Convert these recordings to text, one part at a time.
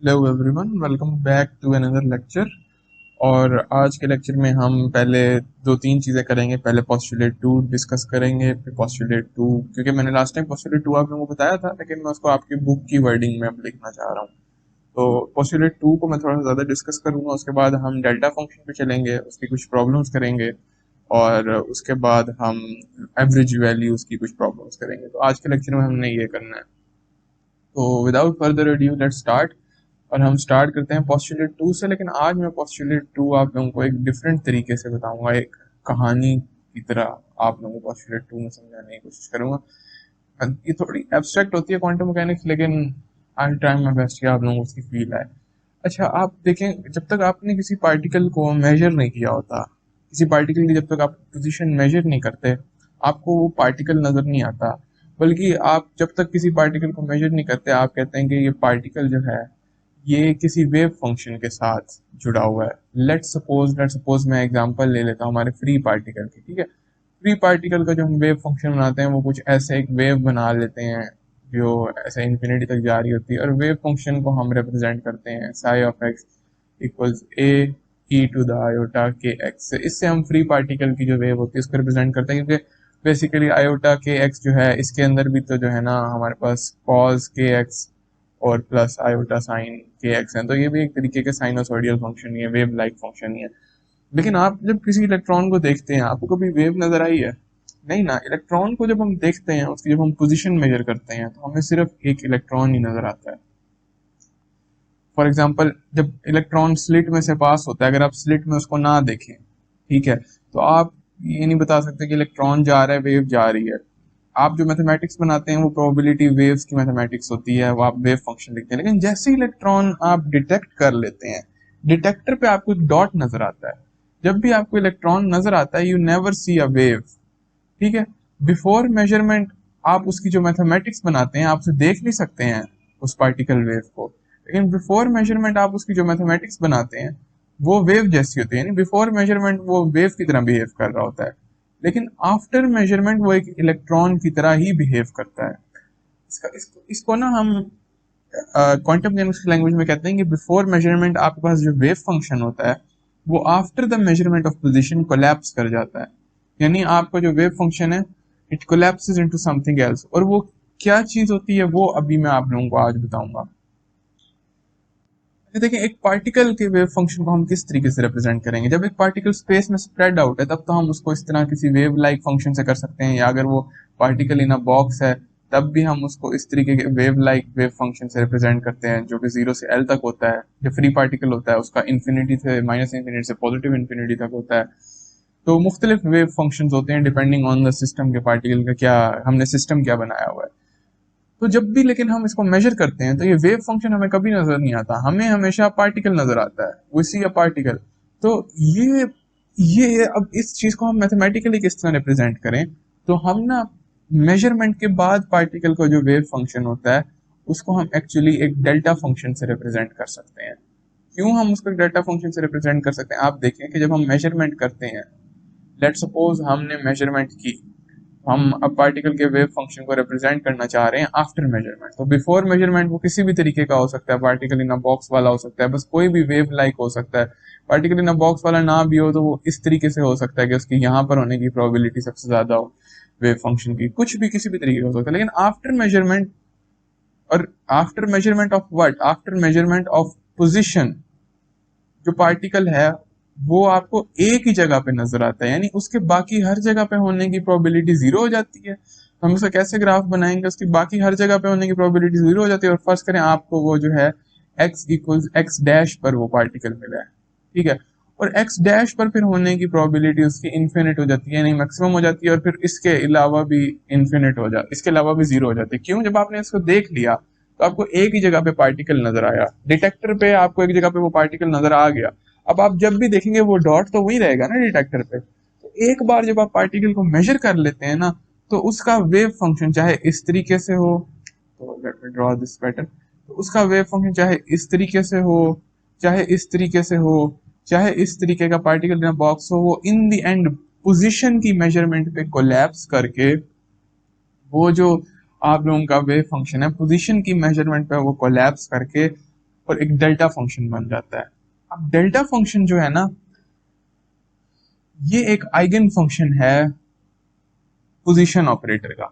Hello everyone, welcome back to another lecture. और आज के लेक्चर में हम पहले दो तीन चीज़ें करेंगे। पहले पोस्टुलेट टू डिस्कस करेंगे, फिर पोस्टुलेट टू, क्योंकि मैंने लास्ट टाइम पोस्टुलेट टू आप लोगों को बताया था, लेकिन मैं उसको आपकी बुक की वर्डिंग में अब लिखना चाह रहा हूँ। तो पोस्टुलेट टू को मैं थोड़ा सा ज़्यादा डिस्कस करूँगा। उसके बाद हम डेल्टा फंक्शन पे चलेंगे, उसकी कुछ प्रॉब्लम्स करेंगे, और उसके बाद हम एवरेज वैल्यूज़ की कुछ प्रॉब्लम्स करेंगे। तो आज के लेक्चर में हमने ये करना है। तो without further adieu let's start. और हम स्टार्ट करते हैं पोस्टुलेट टू से। लेकिन आज मैं पोस्टुलेट टू आप लोगों को एक डिफरेंट तरीके से बताऊंगा, एक कहानी की तरह आप लोगों को पोस्टुलेट टू में समझाने की कोशिश करूंगा। ये थोड़ी एब्स्ट्रैक्ट होती है क्वांटम मैकेनिक्स, लेकिन आई ट्राई माय बेस्ट कि आप लोगों को उसकी फील आए। अच्छा, आप देखें, जब तक आपने किसी पार्टिकल को मेजर नहीं किया होता, किसी पार्टिकल की जब तक आप पोजीशन मेजर नहीं करते, आपको वो पार्टिकल नजर नहीं आता। बल्कि आप जब तक किसी पार्टिकल को मेजर नहीं करते, आप कहते हैं कि ये पार्टिकल जो है ये किसी वेव फंक्शन के साथ जुड़ा हुआ है। लेट्स सपोज मैं एग्जांपल ले लेता हूँ हमारे फ्री पार्टिकल की, ठीक है। फ्री पार्टिकल का जो हम वेव फंक्शन बनाते हैं वो कुछ ऐसे एक वेव बना लेते हैं जो ऐसे इन्फिनिटी तक जा रही होती है, और वेव फंक्शन को हम रिप्रेजेंट करते हैं psi of x equals a e to the iota के एक्स से। इससे हम फ्री पार्टिकल की जो वेव होती है उसको रिप्रेजेंट करते हैं, क्योंकि बेसिकली आयोटा के एक्स जो है इसके अंदर भी तो जो है ना हमारे पास कॉस के एक्स और प्लस आयोटा साइन के एक्स है, तो ये भी एक तरीके का साइनोसॉइडल फंक्शन ही है, वेव लाइक फंक्शन ही है। लेकिन आप जब किसी इलेक्ट्रॉन को देखते हैं, आपको कभी वेव नजर आई है? नहीं ना। इलेक्ट्रॉन को जब हम देखते हैं, उसकी जब हम पोजीशन मेजर करते हैं, तो हमें सिर्फ एक इलेक्ट्रॉन ही नजर आता है। फॉर एग्जाम्पल, जब इलेक्ट्रॉन स्लिट में से पास होता है, अगर आप स्लिट में उसको ना देखें, ठीक है, तो आप ये नहीं बता सकते कि इलेक्ट्रॉन जा रहा है, वेव जा रही है। आप जो मैथमेटिक्स बनाते हैं वो प्रोबेबिलिटी वेव्स की मैथमेटिक्स होती है, वो आप वेव फंक्शन लिखते हैं। लेकिन जैसे इलेक्ट्रॉन आप डिटेक्ट कर लेते हैं, डिटेक्टर पे आपको एक डॉट नजर आता है। जब भी आपको इलेक्ट्रॉन नजर आता है, you never see a wave, ठीक है। बिफोर मेजरमेंट आप उसकी जो मैथमेटिक्स बनाते हैं, आप उसे देख नहीं सकते हैं उस पार्टिकल वेव को। लेकिन बिफोर मेजरमेंट आप उसकी जो मैथमेटिक्स बनाते हैं वो वेव जैसी होती है, यानी बिफोर मेजरमेंट वो वेव की तरह बिहेव कर रहा होता है। लेकिन आफ्टर मेजरमेंट वो एक इलेक्ट्रॉन की तरह ही बिहेव करता है। इसको ना हम क्वांटम मैकेनिक्स की लैंग्वेज में कहते हैं कि बिफोर मेजरमेंट आपके पास जो वेव फंक्शन होता है वो after the measurement of position collapse कर जाता है। यानी आपका जो वेव फंक्शन है it collapses into something else, और वो क्या चीज होती है वो अभी मैं आप लोगों को आज बताऊंगा। देखिए, एक पार्टिकल के वेव फंक्शन को हम किस तरीके से रिप्रेजेंट करेंगे। जब एक पार्टिकल स्पेस में स्प्रेड आउट है, तब तो हम उसको इस तरह किसी वेव लाइक फंक्शन से कर सकते हैं, या अगर वो पार्टिकल इन अ बॉक्स है तब भी हम उसको इस तरीके के वेव लाइक वेव फंक्शन से रिप्रेजेंट करते हैं, जो कि 0 से एल तक होता है। जो फ्री पार्टिकल होता है उसका इन्फिनिटी से माइनस इन्फिनिटी से पॉजिटिव इन्फिनिटी तक होता है। तो मुख्तलिफ वेव फंक्शंस होते हैं डिपेंडिंग ऑन द सिस्टम के पार्टिकल का क्या, हमने सिस्टम क्या बनाया हुआ है। तो जब भी लेकिन हम इसको मेजर करते हैं तो ये वेव फंक्शन हमें कभी नजर नहीं आता, हमें हमेशा पार्टिकल नजर आता है, वी सी अ पार्टिकल। तो ये ये अब इस चीज को हम मैथमेटिकली किस तरह रिप्रेजेंट करें, तो हम ना मेजरमेंट के बाद पार्टिकल का जो वेव फंक्शन होता है उसको हम एक्चुअली एक डेल्टा फंक्शन से रिप्रेजेंट कर सकते हैं। क्यों हम उसको एक डेल्टा फंक्शन से रिप्रेजेंट कर सकते हैं? आप देखें कि जब हम मेजरमेंट करते हैं, लेट सपोज हमने मेजरमेंट की, हम अब पार्टिकल के वेव फंक्शन को रिप्रेजेंट करना चाह रहे हैं आफ्टर मेजरमेंट। तो बिफोर मेजरमेंट वो किसी भी तरीके का हो सकता है, पार्टिकल इन अ बॉक्स वाला हो सकता है, बस कोई भी वेव लाइक हो सकता है। पार्टिकल इन अ बॉक्स वाला ना भी हो तो वो इस तरीके से हो सकता है कि उसकी यहाँ पर होने की प्रोबेबिलिटी सबसे ज्यादा हो वेव फंक्शन की, कुछ भी किसी भी तरीके का हो सकता है। लेकिन आफ्टर मेजरमेंट, और after measurement of what, after measurement of position, जो पार्टिकल है वो आपको एक ही जगह पे नजर आता है, यानी उसके बाकी हर जगह पे होने की प्रोबेबिलिटी जीरो हो जाती है। हम उसका कैसे ग्राफ बनाएंगे? उसकी बाकी हर जगह पे होने की प्रोबेबिलिटी जीरो हो जाती है, और फर्ज करें आपको वो जो है x इक्वल्स एक्स डैश पर वो पार्टिकल मिला है, ठीक है। और x डैश पर फिर होने की प्रोबेबिलिटी उसकी इन्फिनिट हो जाती है, यानी मैक्सिमम हो जाती है, और फिर इसके अलावा भी इन्फिनिट हो जाती है, इसके अलावा भी जीरो हो जाती है। क्यों? जब आपने इसको देख लिया तो आपको एक ही जगह पे पार्टिकल नजर आया, डिटेक्टर पे आपको एक जगह पे वो पार्टिकल नजर आ गया। अब आप जब भी देखेंगे वो डॉट तो वही रहेगा ना डिटेक्टर पे। तो एक बार जब आप पार्टिकल को मेजर कर लेते हैं ना, तो उसका वेव फंक्शन चाहे इस तरीके से हो, तो let me draw this better, तो उसका वेव फंक्शन चाहे इस तरीके से हो, चाहे इस तरीके से हो, चाहे इस तरीके का पार्टिकल इन बॉक्स हो, वो इन द एंड पोजीशन की मेजरमेंट पे कोलैप्स करके वो जो आप लोगों का वेव फंक्शन है पोजीशन की मेजरमेंट पे वो कोलैप्स करके और एक डेल्टा फंक्शन बन जाता है। अब डेल्टा फंक्शन जो है ना, ये एक आइगन फंक्शन है पोजीशन ऑपरेटर का।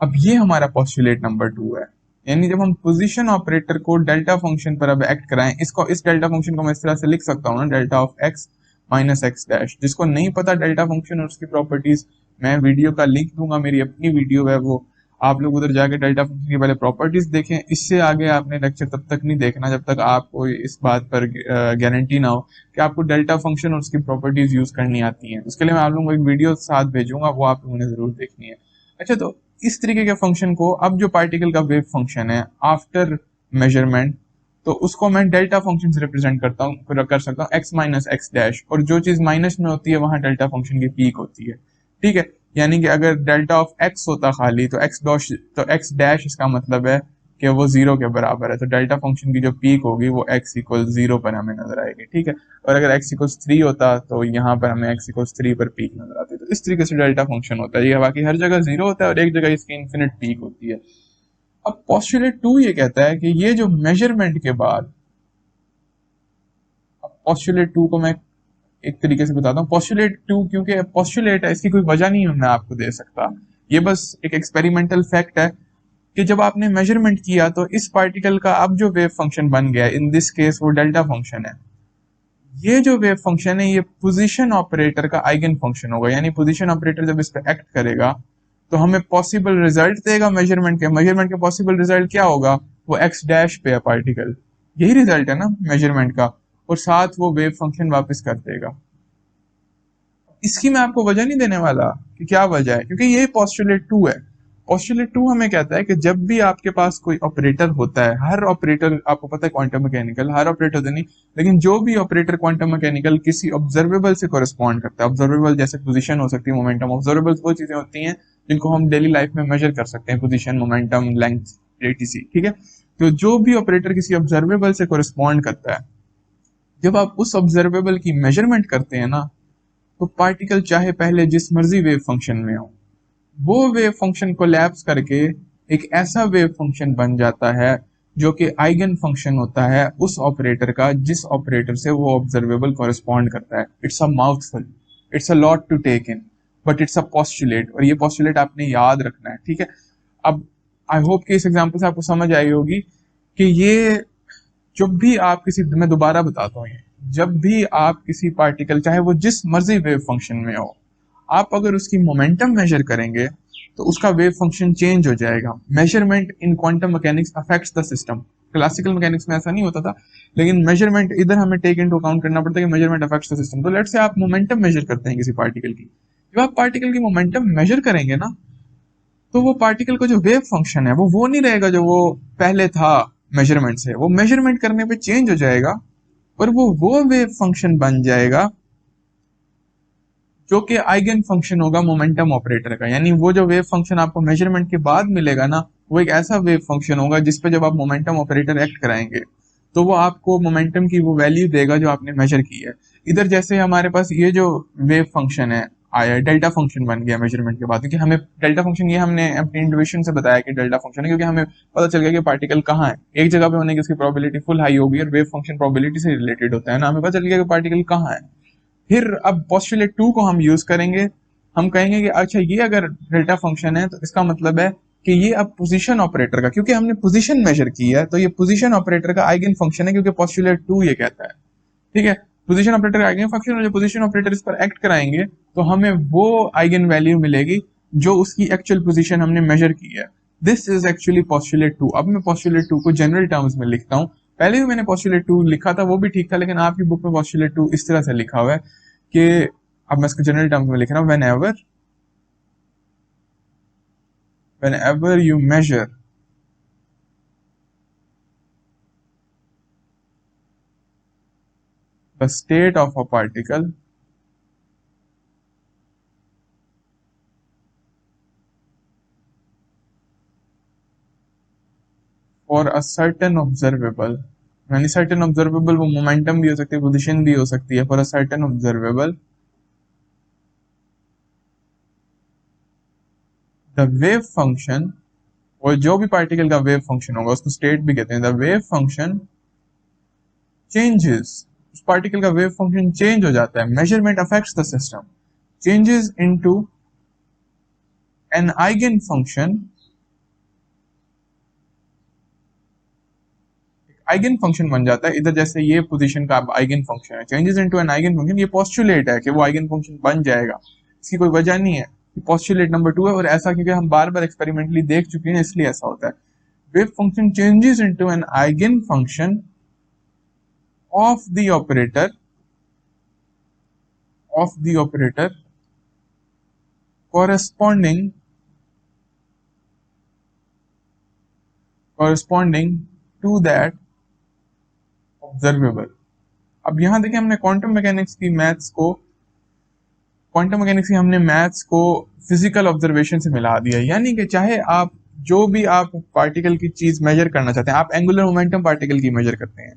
अब ये हमारा पोस्टुलेट नंबर 2 है, यानी जब हम पोजीशन ऑपरेटर को डेल्टा फंक्शन पर अब एक्ट कराएं, इसको इस डेल्टा फंक्शन को मैं इस तरह से लिख सकता हूँ ना, delta of x minus x dash. जिसको नहीं पता डेल्टा फंक्शन और उसकी प्रॉपर्टीज, मैं वीडियो का लिंक दूंगा, मेरी अपनी वीडियो है वो, आप लोग उधर जाके डेल्टा फंक्शन की पहले प्रॉपर्टीज देखें। इससे आगे आपने लेक्चर तब तक नहीं देखना जब तक आपको इस बात पर गारंटी ना हो कि आपको डेल्टा फंक्शन और उसकी प्रॉपर्टीज यूज करनी आती हैं। उसके लिए मैं आप लोगों को एक वीडियो साथ भेजूंगा, वो आप लोगों ने जरूर देखनी है। अच्छा, तो इस तरीके के फंक्शन को, अब जो पार्टिकल का वेव फंक्शन है आफ्टर मेजरमेंट, तो उसको मैं डेल्टा फंक्शन से रिप्रेजेंट करता हूँ, कर सकता हूँ एक्स माइनस एक्स डैश, और जो चीज माइनस में होती है वहां डेल्टा फंक्शन की पीक होती है। ठीक है, यानी कि अगर डेल्टा ऑफ एक्स होता खाली तो एक्स डैश इसका मतलब है कि वो 0 के बराबर है, तो डेल्टा फंक्शन की जो पीक होगी वो एक्स इक्वल 0 पर हमें नजर आएगी। ठीक है, और अगर एक्स इक्वल 3 होता तो यहाँ पर हमें एक्स इक्वल 3 पर पीक नजर आती है। तो इस तरीके से डेल्टा फंक्शन होता है, ये बाकी हर जगह 0 होता है और एक जगह इसकी इन्फिनिट पीक होती है। अब पोस्टुलेट 2 ये कहता है कि ये जो मेजरमेंट के बाद, पोस्टुलेट 2 को मैं एक तरीके से बताता हूँ। पोस्टुलेट 2 क्योंकि पोस्टुलेट है, इसकी कोई वजह नहीं मैं आपको दे सकता, ये बस एक एक्सपेरिमेंटल फैक्ट है कि जब आपने मेजरमेंट किया तो इस पार्टिकल का अब जो वेव फंक्शन बन गया, इन दिस केस वो डेल्टा फंक्शन है। ये जो वेव फंक्शन है ये पोजीशन ऑपरेटर का आइगन फंक्शन होगा, यानी पोजीशन ऑपरेटर जब इस पे एक्ट करेगा तो हमें पॉसिबल रिजल्ट देगा मेजरमेंट के पॉसिबल रिजल्ट क्या होगा, वो एक्स डैश पे है पार्टिकल, यही रिजल्ट है ना मेजरमेंट का, और साथ वो वेव फंक्शन वापस कर देगा। इसकी मैं आपको वजह नहीं देने वाला कि क्या वजह है, क्योंकि ये पोस्टुलेट 2 है। पोस्टुलेट 2 हमें कहता है कि जब भी आपके पास कोई ऑपरेटर होता है, हर ऑपरेटर आपको पता है क्वांटम मैकेनिकल, हर ऑपरेटर तो नहीं, लेकिन जो भी ऑपरेटर क्वांटम मैकेनिकल किसी ऑब्जर्वेबल से कोरिस्पॉन्ड करता है, ऑब्जर्वेबल जैसे पोजीशन हो सकती है, मोमेंटम, ऑब्जर्वेबल वो चीजें होती हैं जिनको हम डेली लाइफ में मेजर कर सकते हैं, पोजीशन, मोमेंटम, लेंथ, एटीसी। ठीक है, तो जो भी ऑपरेटर किसी ऑब्जर्वेबल से कोरिस्पॉन्ड करता है, जब आप उस ऑब्जर्वेबल की मेजरमेंट करते हैं ना, तो पार्टिकल चाहे पहले जिस मर्जी वेव फंक्शन में हो, वो वेव फंक्शन कोलैप्स करके एक ऐसा वेव फंक्शन बन जाता है जो कि आइगन फंक्शन होता है उस ऑपरेटर का जिस ऑपरेटर से वो ऑब्जर्वेबल कॉरेस्पॉन्ड करता है। It's a mouthful, it's a lot to take in, but it's a postulate, और ये पोस्टुलेट आपने याद रखना है। ठीक है, अब आई होप कि इस एग्जाम्पल से आपको समझ आई होगी कि ये, जब भी आप किसी, मैं दोबारा बताता हूँ, ये जब भी आप किसी पार्टिकल, चाहे वो जिस मर्जी वेव फंक्शन में हो, आप अगर उसकी मोमेंटम मेजर करेंगे तो उसका वेव फंक्शन चेंज हो जाएगा। Measurement in quantum mechanics affects the system. Classical mechanics में ऐसा नहीं होता था, लेकिन मेजरमेंट इधर हमें टेक इनटू अकाउंट करना पड़ता है कि मेजरमेंट अफेक्ट्स द सिस्टम। तो लेट से आप मोमेंटम मेजर करते हैं किसी पार्टिकल की, जब आप पार्टिकल की मोमेंटम मेजर करेंगे ना, तो वो पार्टिकल का जो वेव फंक्शन है वो नहीं रहेगा जो वो पहले था मेजरमेंट से, वो मेजरमेंट करने पे चेंज हो जाएगा, पर वो वेव फंक्शन बन जाएगा जो कि आइगन फंक्शन होगा मोमेंटम ऑपरेटर का। यानी वो जो वेव फंक्शन आपको मेजरमेंट के बाद मिलेगा ना, वो एक ऐसा वेव फंक्शन होगा जिसपे जब आप मोमेंटम ऑपरेटर एक्ट कराएंगे तो वो आपको मोमेंटम की वो वैल्यू देगा जो आपने मेजर की है। इधर जैसे हमारे पास ये जो वेव फंक्शन है आया, डेल्टा फंक्शन बन गया मेजरमेंट के बाद, क्योंकि हमें डेल्टा फंक्शन, ये हमने अपनी इंट्यूशन से बताया कि डेल्टा फंक्शन है, क्योंकि हमें पता चल गया कि पार्टिकल कहाँ है, एक जगह पे होने की उसकी प्रोबेबिलिटी फुल हाई होगी, और वेव फंक्शन प्रोबेबिलिटी से रिलेटेड होता है ना, हमें पता चल गया कि पार्टिकल कहाँ है। फिर अब पोस्टुलेट 2 को हम यूज करेंगे, हम कहेंगे कि अच्छा ये अगर डेल्टा फंक्शन है तो इसका मतलब है कि ये अब पोजीशन ऑपरेटर का, क्योंकि हमने पोजीशन मेजर की है तो ये पोजीशन ऑपरेटर का आइगन फंक्शन है, क्योंकि पोस्टुलेट 2 ये कहता है। ठीक है, पोजीशन ऑपरेटर का आइगन फंक्शन, और जो पोजीशन ऑपरेटर इस पर एक्ट कराएंगे तो हमें वो आइगन वैल्यू मिलेगी जो उसकी एक्चुअल पोजीशन हमने मेजर की है। This is actually postulate 2। अब मैं पोस्टुलेट 2 को जनरल टर्म्स में लिखता हूँ। पहले भी मैंने पोस्टुलेट 2 लिखा था, वो भी ठीक था, लेकिन आपकी बुक में पोस्टुलेट 2 इस तरह से लिखा हुआ है कि, अब मैं इसको जनरल टर्म्स में लिख रहा हूँ, whenever you measure the state of a particle for a certain observable, यानी certain observable वो मोमेंटम भी हो सकती है, पोजीशन भी हो सकती है, for a certain observable the wave function, और जो भी पार्टिकल का वेव फंक्शन होगा उसको स्टेट भी कहते हैं, द वेव फंक्शन चेंजेस, उस पार्टिकल का वेव फंक्शन चेंज हो जाता है, measurement affects the system, changes into an eigen function, eigen function बन जाता है इधर, जैसे ये पोजीशन का आइगन फंक्शन है, changes into an eigen function, ये पोस्टुलेट है कि वो आइगन फंक्शन बन जाएगा, इसकी कोई वजह नहीं है, पोस्टुलेट नंबर 2 है, और ऐसा क्योंकि हम बार बार एक्सपेरिमेंटली देख चुके हैं इसलिए ऐसा होता है। Wave function changes into an eigen function of the operator corresponding to that observable। अब यहां देखिए हमने क्वांटम मैकेनिक्स की हमने मैथ्स को फिजिकल ऑब्जर्वेशन से मिला दिया, यानी कि चाहे आप जो भी आप पार्टिकल की चीज मेजर करना चाहते हैं, आप एंगुलर मोमेंटम पार्टिकल की मेजर करते हैं,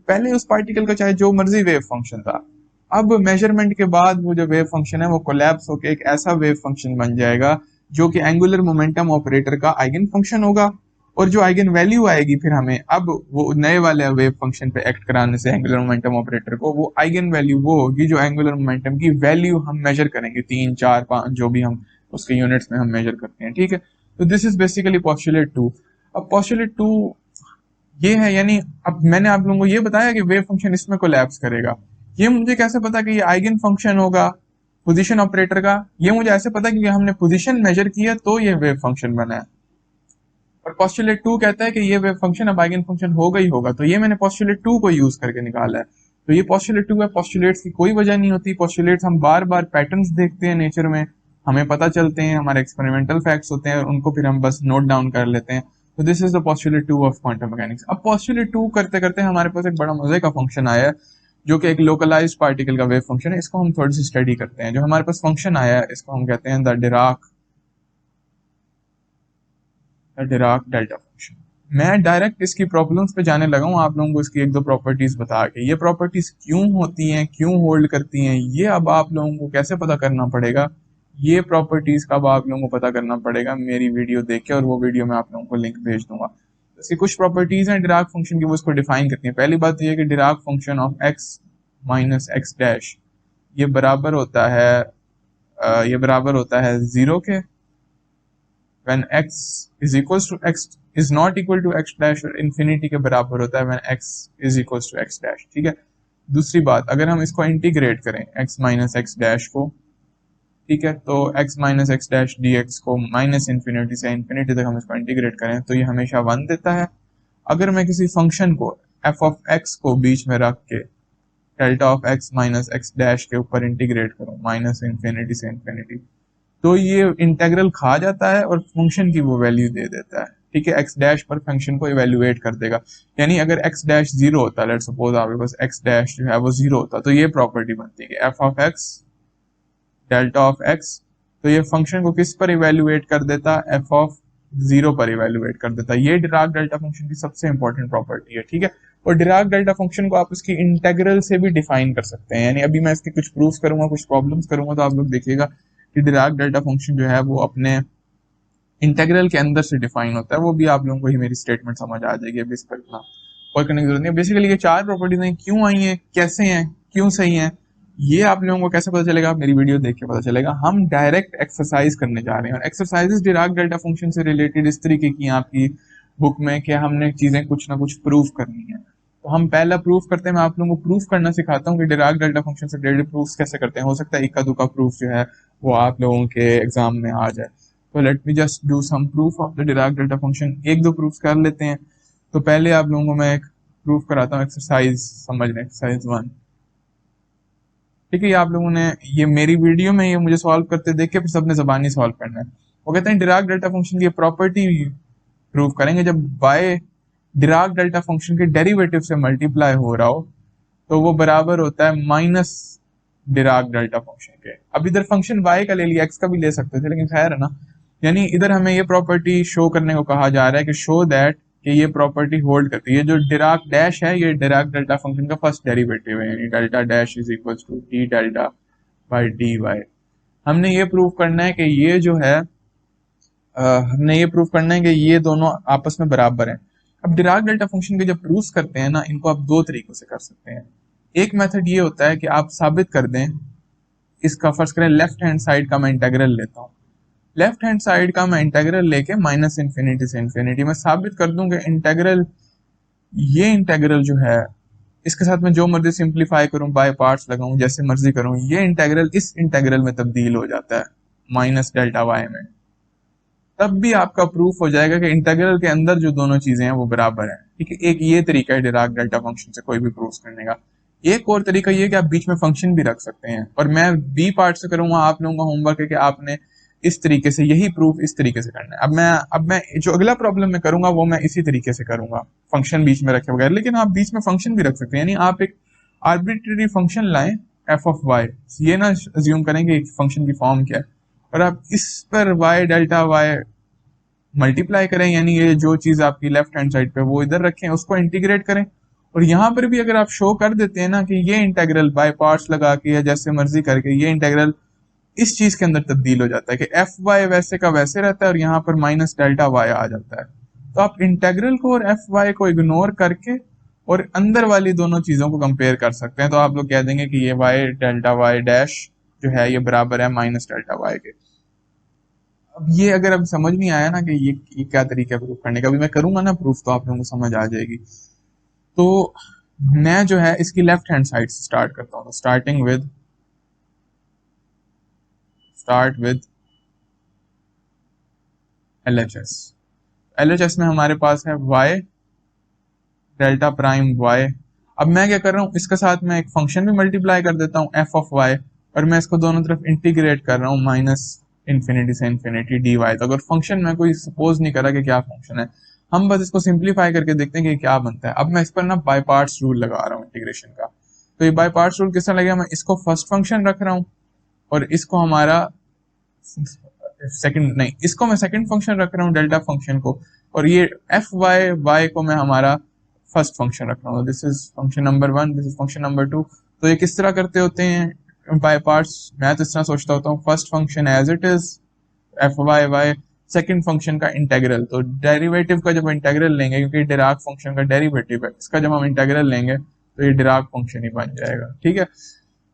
पहले उस पार्टिकल का चाहे जो मर्जी वेव फंक्शन था, अब मेजरमेंट के बाद वो जो वेव फंक्शन है वो कोलैप्स होकर एक ऐसा वेव फंक्शन बन जाएगा जो कि एंगुलर मोमेंटम ऑपरेटर का आइगन फंक्शन होगा, और जो आइगन वैल्यू आएगी फिर हमें अब वो नए वाले वेव फंक्शन पे एक्ट कराने से एंगुलर मोमेंटम ऑपरेटर को, वो आइगन वैल्यू वो होगी जो एंगुलर मोमेंटम की वैल्यू हम मेजर करेंगे, 3 4 5 जो भी हम उसके यूनिट्स में हम मेजर करते हैं, ठीक है। तो दिस इज बेसिकली पोस्टुलेट 2। अब पोस्टुलेट 2 ये है, यानी अब मैंने आप लोगों को ये बताया कि वेव फंक्शन इसमें कोलैप्स करेगा, ये मुझे कैसे पता कि ये आइगन फंक्शन होगा पोजीशन ऑपरेटर का, ये मुझे ऐसे पता क्योंकि हमने पोजीशन मेजर किया तो ये वेव फंक्शन बना है, और पोस्टुलेट 2 कहता है कि ये वेव फंक्शन अब आइगन फंक्शन होगा ही होगा, तो ये मैंने पोस्टुलेट 2 को यूज करके निकाला है। तो ये पोस्टुलेट 2 है, पोस्टुलेट्स की कोई वजह नहीं होती, पोस्टुलेट्स हम बार बार पैटर्न्स देखते हैं नेचर में, हमें पता चलते हैं, हमारे एक्सपेरिमेंटल फैक्ट्स होते हैं, उनको फिर हम बस नोट डाउन कर लेते हैं। तो this is the postulate 2 of quantum mechanics. अब पोस्टुलेट 2 करते करते हमारे पास एक बड़ा मजे का फंक्शन आया है जो कि एक लोकलाइज्ड पार्टिकल का वेव फंक्शन है, इसको हम थोड़ी सी स्टडी करते हैं। जो हमारे पास फंक्शन आया है इसको हम कहते हैं द डिराक डेल्टा फंक्शन। मैं डायरेक्ट इसकी प्रॉब्लम्स पे जाने लगा हूँ आप लोगों को इसकी एक दो प्रॉपर्टीज बता के, ये प्रॉपर्टीज क्यों होती हैं, क्यों होल्ड करती हैं, ये अब आप लोगों को कैसे पता करना पड़ेगा, ये प्रॉपर्टीज का अब आप लोगों को पता करना पड़ेगा मेरी वीडियो देख के, और वो वीडियो मैं आप लोगों को लिंक भेज दूंगा। इसकी कुछ प्रॉपर्टीज हैं डिराक फंक्शन की, वो इसको डिफाइन करती हैं। पहली बात तो ये कि Dirac function of x minus x dash ये बराबर होता है 0 के, when x is equals to x is not equal to x dash, और infinity के बराबर होता है when x is equals to x dash, ठीक है। दूसरी बात, अगर हम इसको इंटीग्रेट करें x माइनस एक्स डैश को, ठीक है, तो x minus x dash dx को माइनस इन्फिनिटी से इन्फिनिटी तक हम इसको इंटीग्रेट करें तो ये हमेशा 1 देता है। अगर मैं किसी फंक्शन को f ऑफ x को बीच में रख के delta of x minus x dash के ऊपर इंटीग्रेट करूं माइनस इन्फिनिटी से इन्फिनिटी, तो ये इंटेग्रल खा जाता है और फंक्शन की वो वैल्यू दे देता है, ठीक है। x डैश पर फंक्शन को इवेल्युएट कर देगा, यानी अगर x डैश 0 होता, लेट्स सपोज आपके पास x डैश जो है वो 0 होता, तो ये प्रॉपर्टी बनती है कि f of x delta of x, तो ये फंक्शन को किस पर इवेल्युएट कर देता, f ऑफ 0 पर इवेल्युएट कर देता। ये डिराक डेल्टा फंक्शन की सबसे इंपॉर्टेंट प्रॉपर्टी है, ठीक है। और डिराक डेल्टा फंक्शन को आप उसकी इंटेग्रल से भी डिफाइन कर सकते हैं, यानी अभी मैं इसके कुछ प्रूफ करूंगा, कुछ प्रॉब्लम्स करूंगा, तो आप लोग देखिएगा कि डिराक डेल्टा फंक्शन जो है वो अपने इंटेग्रल के अंदर से डिफाइन होता है। वो भी आप लोगों को ही मेरी स्टेटमेंट समझ आ जाएगी, अभी इस पर इतना और करने की जरूरत नहीं है। बेसिकली ये 4 प्रॉपर्टीज हैं, क्यों आई हैं, कैसे हैं, क्यों सही हैं, ये आप लोगों को कैसे पता चलेगा, मेरी वीडियो देख के पता चलेगा। हम डायरेक्ट एक्सरसाइज करने जा रहे हैं, और एक्सरसाइजेस डिराक डेल्टा फंक्शन से रिलेटेड इस तरीके की आपकी बुक में कि हमने चीजें कुछ ना कुछ प्रूफ करनी है। तो हम पहला प्रूफ करते हैं, मैं आप लोगों को प्रूफ करना सिखाता हूँ कि डिराक डेल्टा फंक्शन से रिलेटेड प्रूफ कैसे करते हैं। हो सकता है इक्का दुक्का प्रूफ जो है वो आप लोगों के एग्जाम में आ जाए। तो let me just do some proof of the Dirac delta function, एक दो प्रूफ कर लेते हैं। तो पहले आप लोगों को मैं एक प्रूफ कराता हूँ, एक्सरसाइज समझ लें, एक्सरसाइज 1, ठीक है। ये आप लोगों ने ये मेरी वीडियो में ये मुझे सॉल्व करते देख के फिर सबने जबानी सॉल्व करना है। वो कहते हैं डिराक डेल्टा फंक्शन की प्रॉपर्टी प्रूफ करेंगे जब बाय डिराक डेल्टा फंक्शन के डेरिवेटिव से मल्टीप्लाई हो रहा हो तो वो बराबर होता है माइनस डिराक डेल्टा फंक्शन के। अब इधर फंक्शन y का ले लिया, x का भी ले सकते थे, लेकिन खैर है ना। यानी इधर हमें ये प्रॉपर्टी शो करने को कहा जा रहा है कि शो दैट कि ये प्रॉपर्टी होल्ड करती है। ये जो डिराक डैश है ये डिराक डेल्टा फंक्शन का फर्स्ट डेरिवेटिव है, यानी delta dash is equal to d delta by d y. हमने ये प्रूव करना है कि ये जो है हमने ये प्रूव करना है कि ये दोनों आपस में बराबर हैं। अब डिराक डेल्टा फंक्शन के जब प्रूफ करते हैं ना, इनको आप दो तरीकों से कर सकते हैं। एक मेथड ये होता है कि आप साबित कर दें, इसका फर्ज करें लेफ्ट हैंड साइड का मैं इंटेग्रल लेता हूँ, लेफ्ट हैंड साइड का मैं इंटेग्रल लेके माइनस इन्फिनिटी से इन्फिनिटी में साबित कर दूं कि इंटेग्रल, ये इंटेग्रल जो है इसके साथ मैं जो मर्जी सिंप्लीफाई करूं, बाय पार्ट्स लगाऊं, जैसे मर्जी करूं, ये इंटेग्रल इस इंटेग्रल में तब्दील हो जाता है माइनस डेल्टा वाई में। तब भी आपका प्रूफ हो जाएगा कि इंटेग्रल के अंदर जो दोनों चीजें हैं वो बराबर हैं। ठीक है, एक ये तरीका है डिराक डेल्टा फंक्शन से कोई भी प्रूफ करने का। एक और तरीका ये कि आप बीच में फंक्शन भी रख सकते हैं, और मैं बी पार्ट से करूंगा, आप लोगों का होमवर्क है कि आपने इस तरीके से यही प्रूफ इस तरीके से करना है। अब मैं जो अगला प्रॉब्लम में करूंगा वो मैं इसी तरीके से करूंगा, फंक्शन बीच में रखे बगैर। लेकिन आप बीच में फंक्शन भी रख सकते हैं, यानी आप एक आर्बिट्रेरी फंक्शन लाएं एफ ऑफ वाई, ये ना अज्यूम करें कि फंक्शन की फॉर्म क्या है, और आप इस पर वाई डेल्टा वाई मल्टीप्लाई करें, यानी ये जो चीज आपकी लेफ्ट हैंड साइड पे वो इधर रखें, उसको इंटीग्रेट करें। और यहाँ पर भी अगर आप शो कर देते हैं ना कि ये इंटेग्रल बाय पार्ट्स लगा के या जैसे मर्जी करके ये इंटेग्रल इस चीज के अंदर तब्दील हो जाता है कि एफ वाई वैसे का वैसे रहता है और यहाँ पर माइनस डेल्टा वाई आ जाता है, तो आप इंटेग्रल को और एफ वाई को इग्नोर करके और अंदर वाली दोनों चीजों को कंपेयर कर सकते हैं। तो आप लोग कह देंगे कि ये वाई डेल्टा वाई डैश जो है ये बराबर है माइनस डेल्टा वाई के। अब ये अगर अब समझ नहीं आया ना कि ये क्या तरीका है प्रूफ करने का, अभी मैं करूंगा ना प्रूफ तो आप लोगों को समझ आ जाएगी। तो मैं जो है इसकी लेफ्ट हैंड साइड से स्टार्ट करता हूँ, स्टार्ट विद LHS। LHS में हमारे पास है y डेल्टा प्राइम y। अब मैं क्या कर रहा हूँ, इसके साथ मैं एक फंक्शन भी मल्टीप्लाई कर देता हूँ f ऑफ y, और मैं इसको दोनों तरफ इंटीग्रेट कर रहा हूँ माइनस इन्फिनिटी से इन्फिनिटी dy। तो अगर फंक्शन में कोई सपोज नहीं करा कि क्या फंक्शन है, हम बस इसको सिंप्लीफाई करके देखते हैं कि क्या बनता है। अब मैं इस पर ना बाय पार्ट्स रूल लगा रहा हूँ इंटीग्रेशन का। तो ये बाय पार्ट्स रूल किस तरह लगेगा, मैं इसको फर्स्ट फंक्शन रख रहा हूँ और इसको हमारा सेकंड नहीं, इसको मैं सेकंड फंक्शन रख रहा हूँ डेल्टा फंक्शन को, और ये एफ वाई वाई को मैं हमारा फर्स्ट फंक्शन रख रहा हूँ। This is function number 1, this is function number 2। तो ये किस तरह करते होते हैं बाय पार्ट्स, मैं तो इस तरह सोचता होता हूँ, first function as it is f y y, second function का इंटेग्रल। तो डेरिवेटिव का जब इंटेग्रल लेंगे, क्योंकि डिराक फंक्शन का डेरिवेटिव है, इसका जब हम इंटेग्रल लेंगे तो ये डिराक फंक्शन ही बन जाएगा। ठीक है,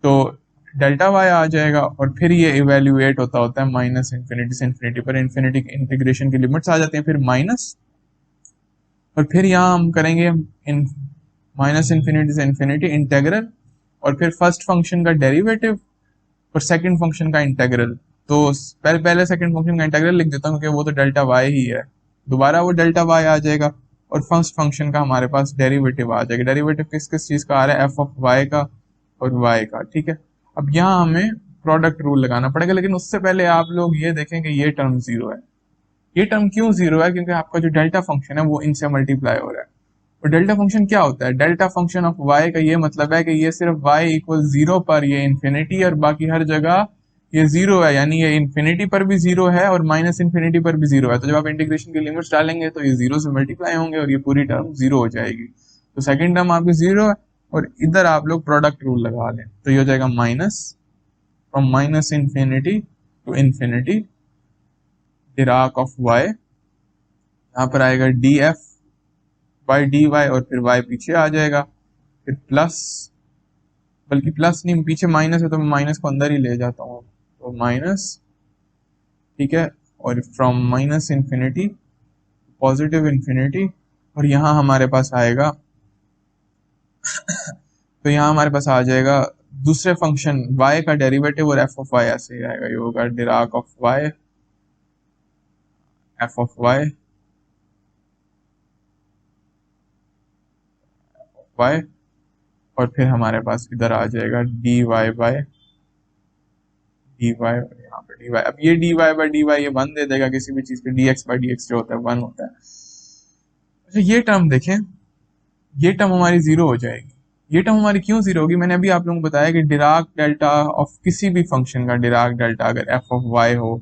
तो डेल्टा वाई आ जाएगा, और फिर ये इवेल्युएट होता है माइनस इन्फिनिटी से इन्फिनिटी पर, इन्फिनिटी इंटीग्रेशन की लिमिट्स आ जाती हैं, फिर माइनस, और फिर यहाँ हम करेंगे इन माइनस इन्फिनिटी से इन्फिनिटी इंटेग्रल, और फिर फर्स्ट फंक्शन का डेरिवेटिव और सेकंड फंक्शन का इंटेग्रल। तो पहले सेकंड फंक्शन का इंटेग्रल लिख देता हूँ क्योंकि वो तो डेल्टा वाई ही है, दोबारा वो डेल्टा वाई आ जाएगा, और फर्स्ट फंक्शन का हमारे पास डेरिवेटिव आ जाएगा। डेरिवेटिव किस किस चीज का आ रहा है, एफ ऑफ वाई का और वाई का। ठीक है, अब यहाँ हमें प्रोडक्ट रूल लगाना पड़ेगा, लेकिन उससे पहले आप लोग ये देखें कि ये टर्म जीरो है। ये टर्म क्यों जीरो है, क्योंकि आपका जो डेल्टा फंक्शन है वो इनसे मल्टीप्लाई हो रहा है। और डेल्टा फंक्शन क्या होता है, डेल्टा फंक्शन ऑफ वाई का ये मतलब है कि ये सिर्फ वाई इक्वल जीरो पर ये इन्फिनिटी, और बाकी हर जगह ये जीरो है, यानी ये इन्फिनिटी पर भी जीरो है और माइनस इन्फिनिटी पर भी जीरो है। तो जब आप इंटीग्रेशन की लिमिट्स डालेंगे तो ये जीरो से मल्टीप्लाई होंगे और ये पूरी टर्म जीरो हो जाएगी। तो सेकंड टर्म आपकी जीरो है, और इधर आप लोग प्रोडक्ट रूल लगा लें, तो ये हो जाएगा minus from minus infinity to infinity Dirac of y, यहाँ पर आएगा d f by d y, और फिर वाई पीछे आ जाएगा, फिर प्लस, बल्कि प्लस नहीं, पीछे माइनस है तो मैं माइनस को अंदर ही ले जाता हूँ, तो माइनस, ठीक है, और from minus infinity positive infinity, और यहाँ हमारे पास आएगा तो यहाँ हमारे पास आ जाएगा दूसरे फंक्शन y का डेरिवेटिव और f ऑफ y ऐसे ही आएगा, ये होगा Dirac of y, f of y, y, और फिर हमारे पास इधर आ जाएगा dy बाय dy, और यहाँ पे dy। अब ये dy बाय dy ये 1 दे देगा किसी भी चीज के, dx बाय dx जो होता है 1 होता है। अच्छा ये टर्म देखें, ये टर्म हमारी जीरो हो जाएगी। ये टर्म हमारी क्यों जीरो होगी, मैंने अभी आप लोगों को बताया कि डिराक डेल्टा ऑफ किसी भी फंक्शन का डिराक डेल्टा अगर f ऑफ y हो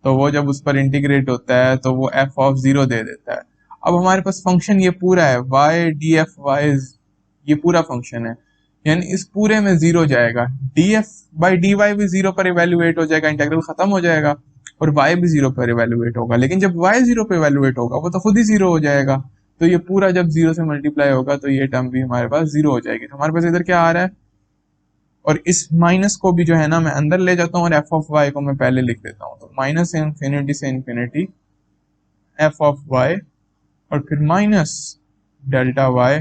तो वो जब उस पर इंटीग्रेट होता है तो वो f ऑफ 0 दे देता है। अब हमारे पास फंक्शन ये पूरा है y df y, ये पूरा फंक्शन है, यानी इस पूरे में जीरो जाएगा, df बाई dy भी जीरो पर इवेल्युएट हो जाएगा, इंटीग्रल खत्म हो जाएगा, और y भी जीरो पर इवेल्युएट होगा। लेकिन जब y जीरो पर इवेल्युएट होगा वो तो खुद ही जीरो हो जाएगा, तो ये पूरा जब जीरो से मल्टीप्लाई होगा तो ये टर्म भी हमारे पास जीरो हो जाएगी। तो हमारे पास इधर क्या आ रहा है, और इस माइनस को भी जो है ना मैं अंदर ले जाता हूँ और एफ ऑफ वाई को मैं पहले लिख देता हूँ। तो माइनस इन्फिनिटी से इन्फिनिटी एफ ऑफ वाई और फिर minus delta y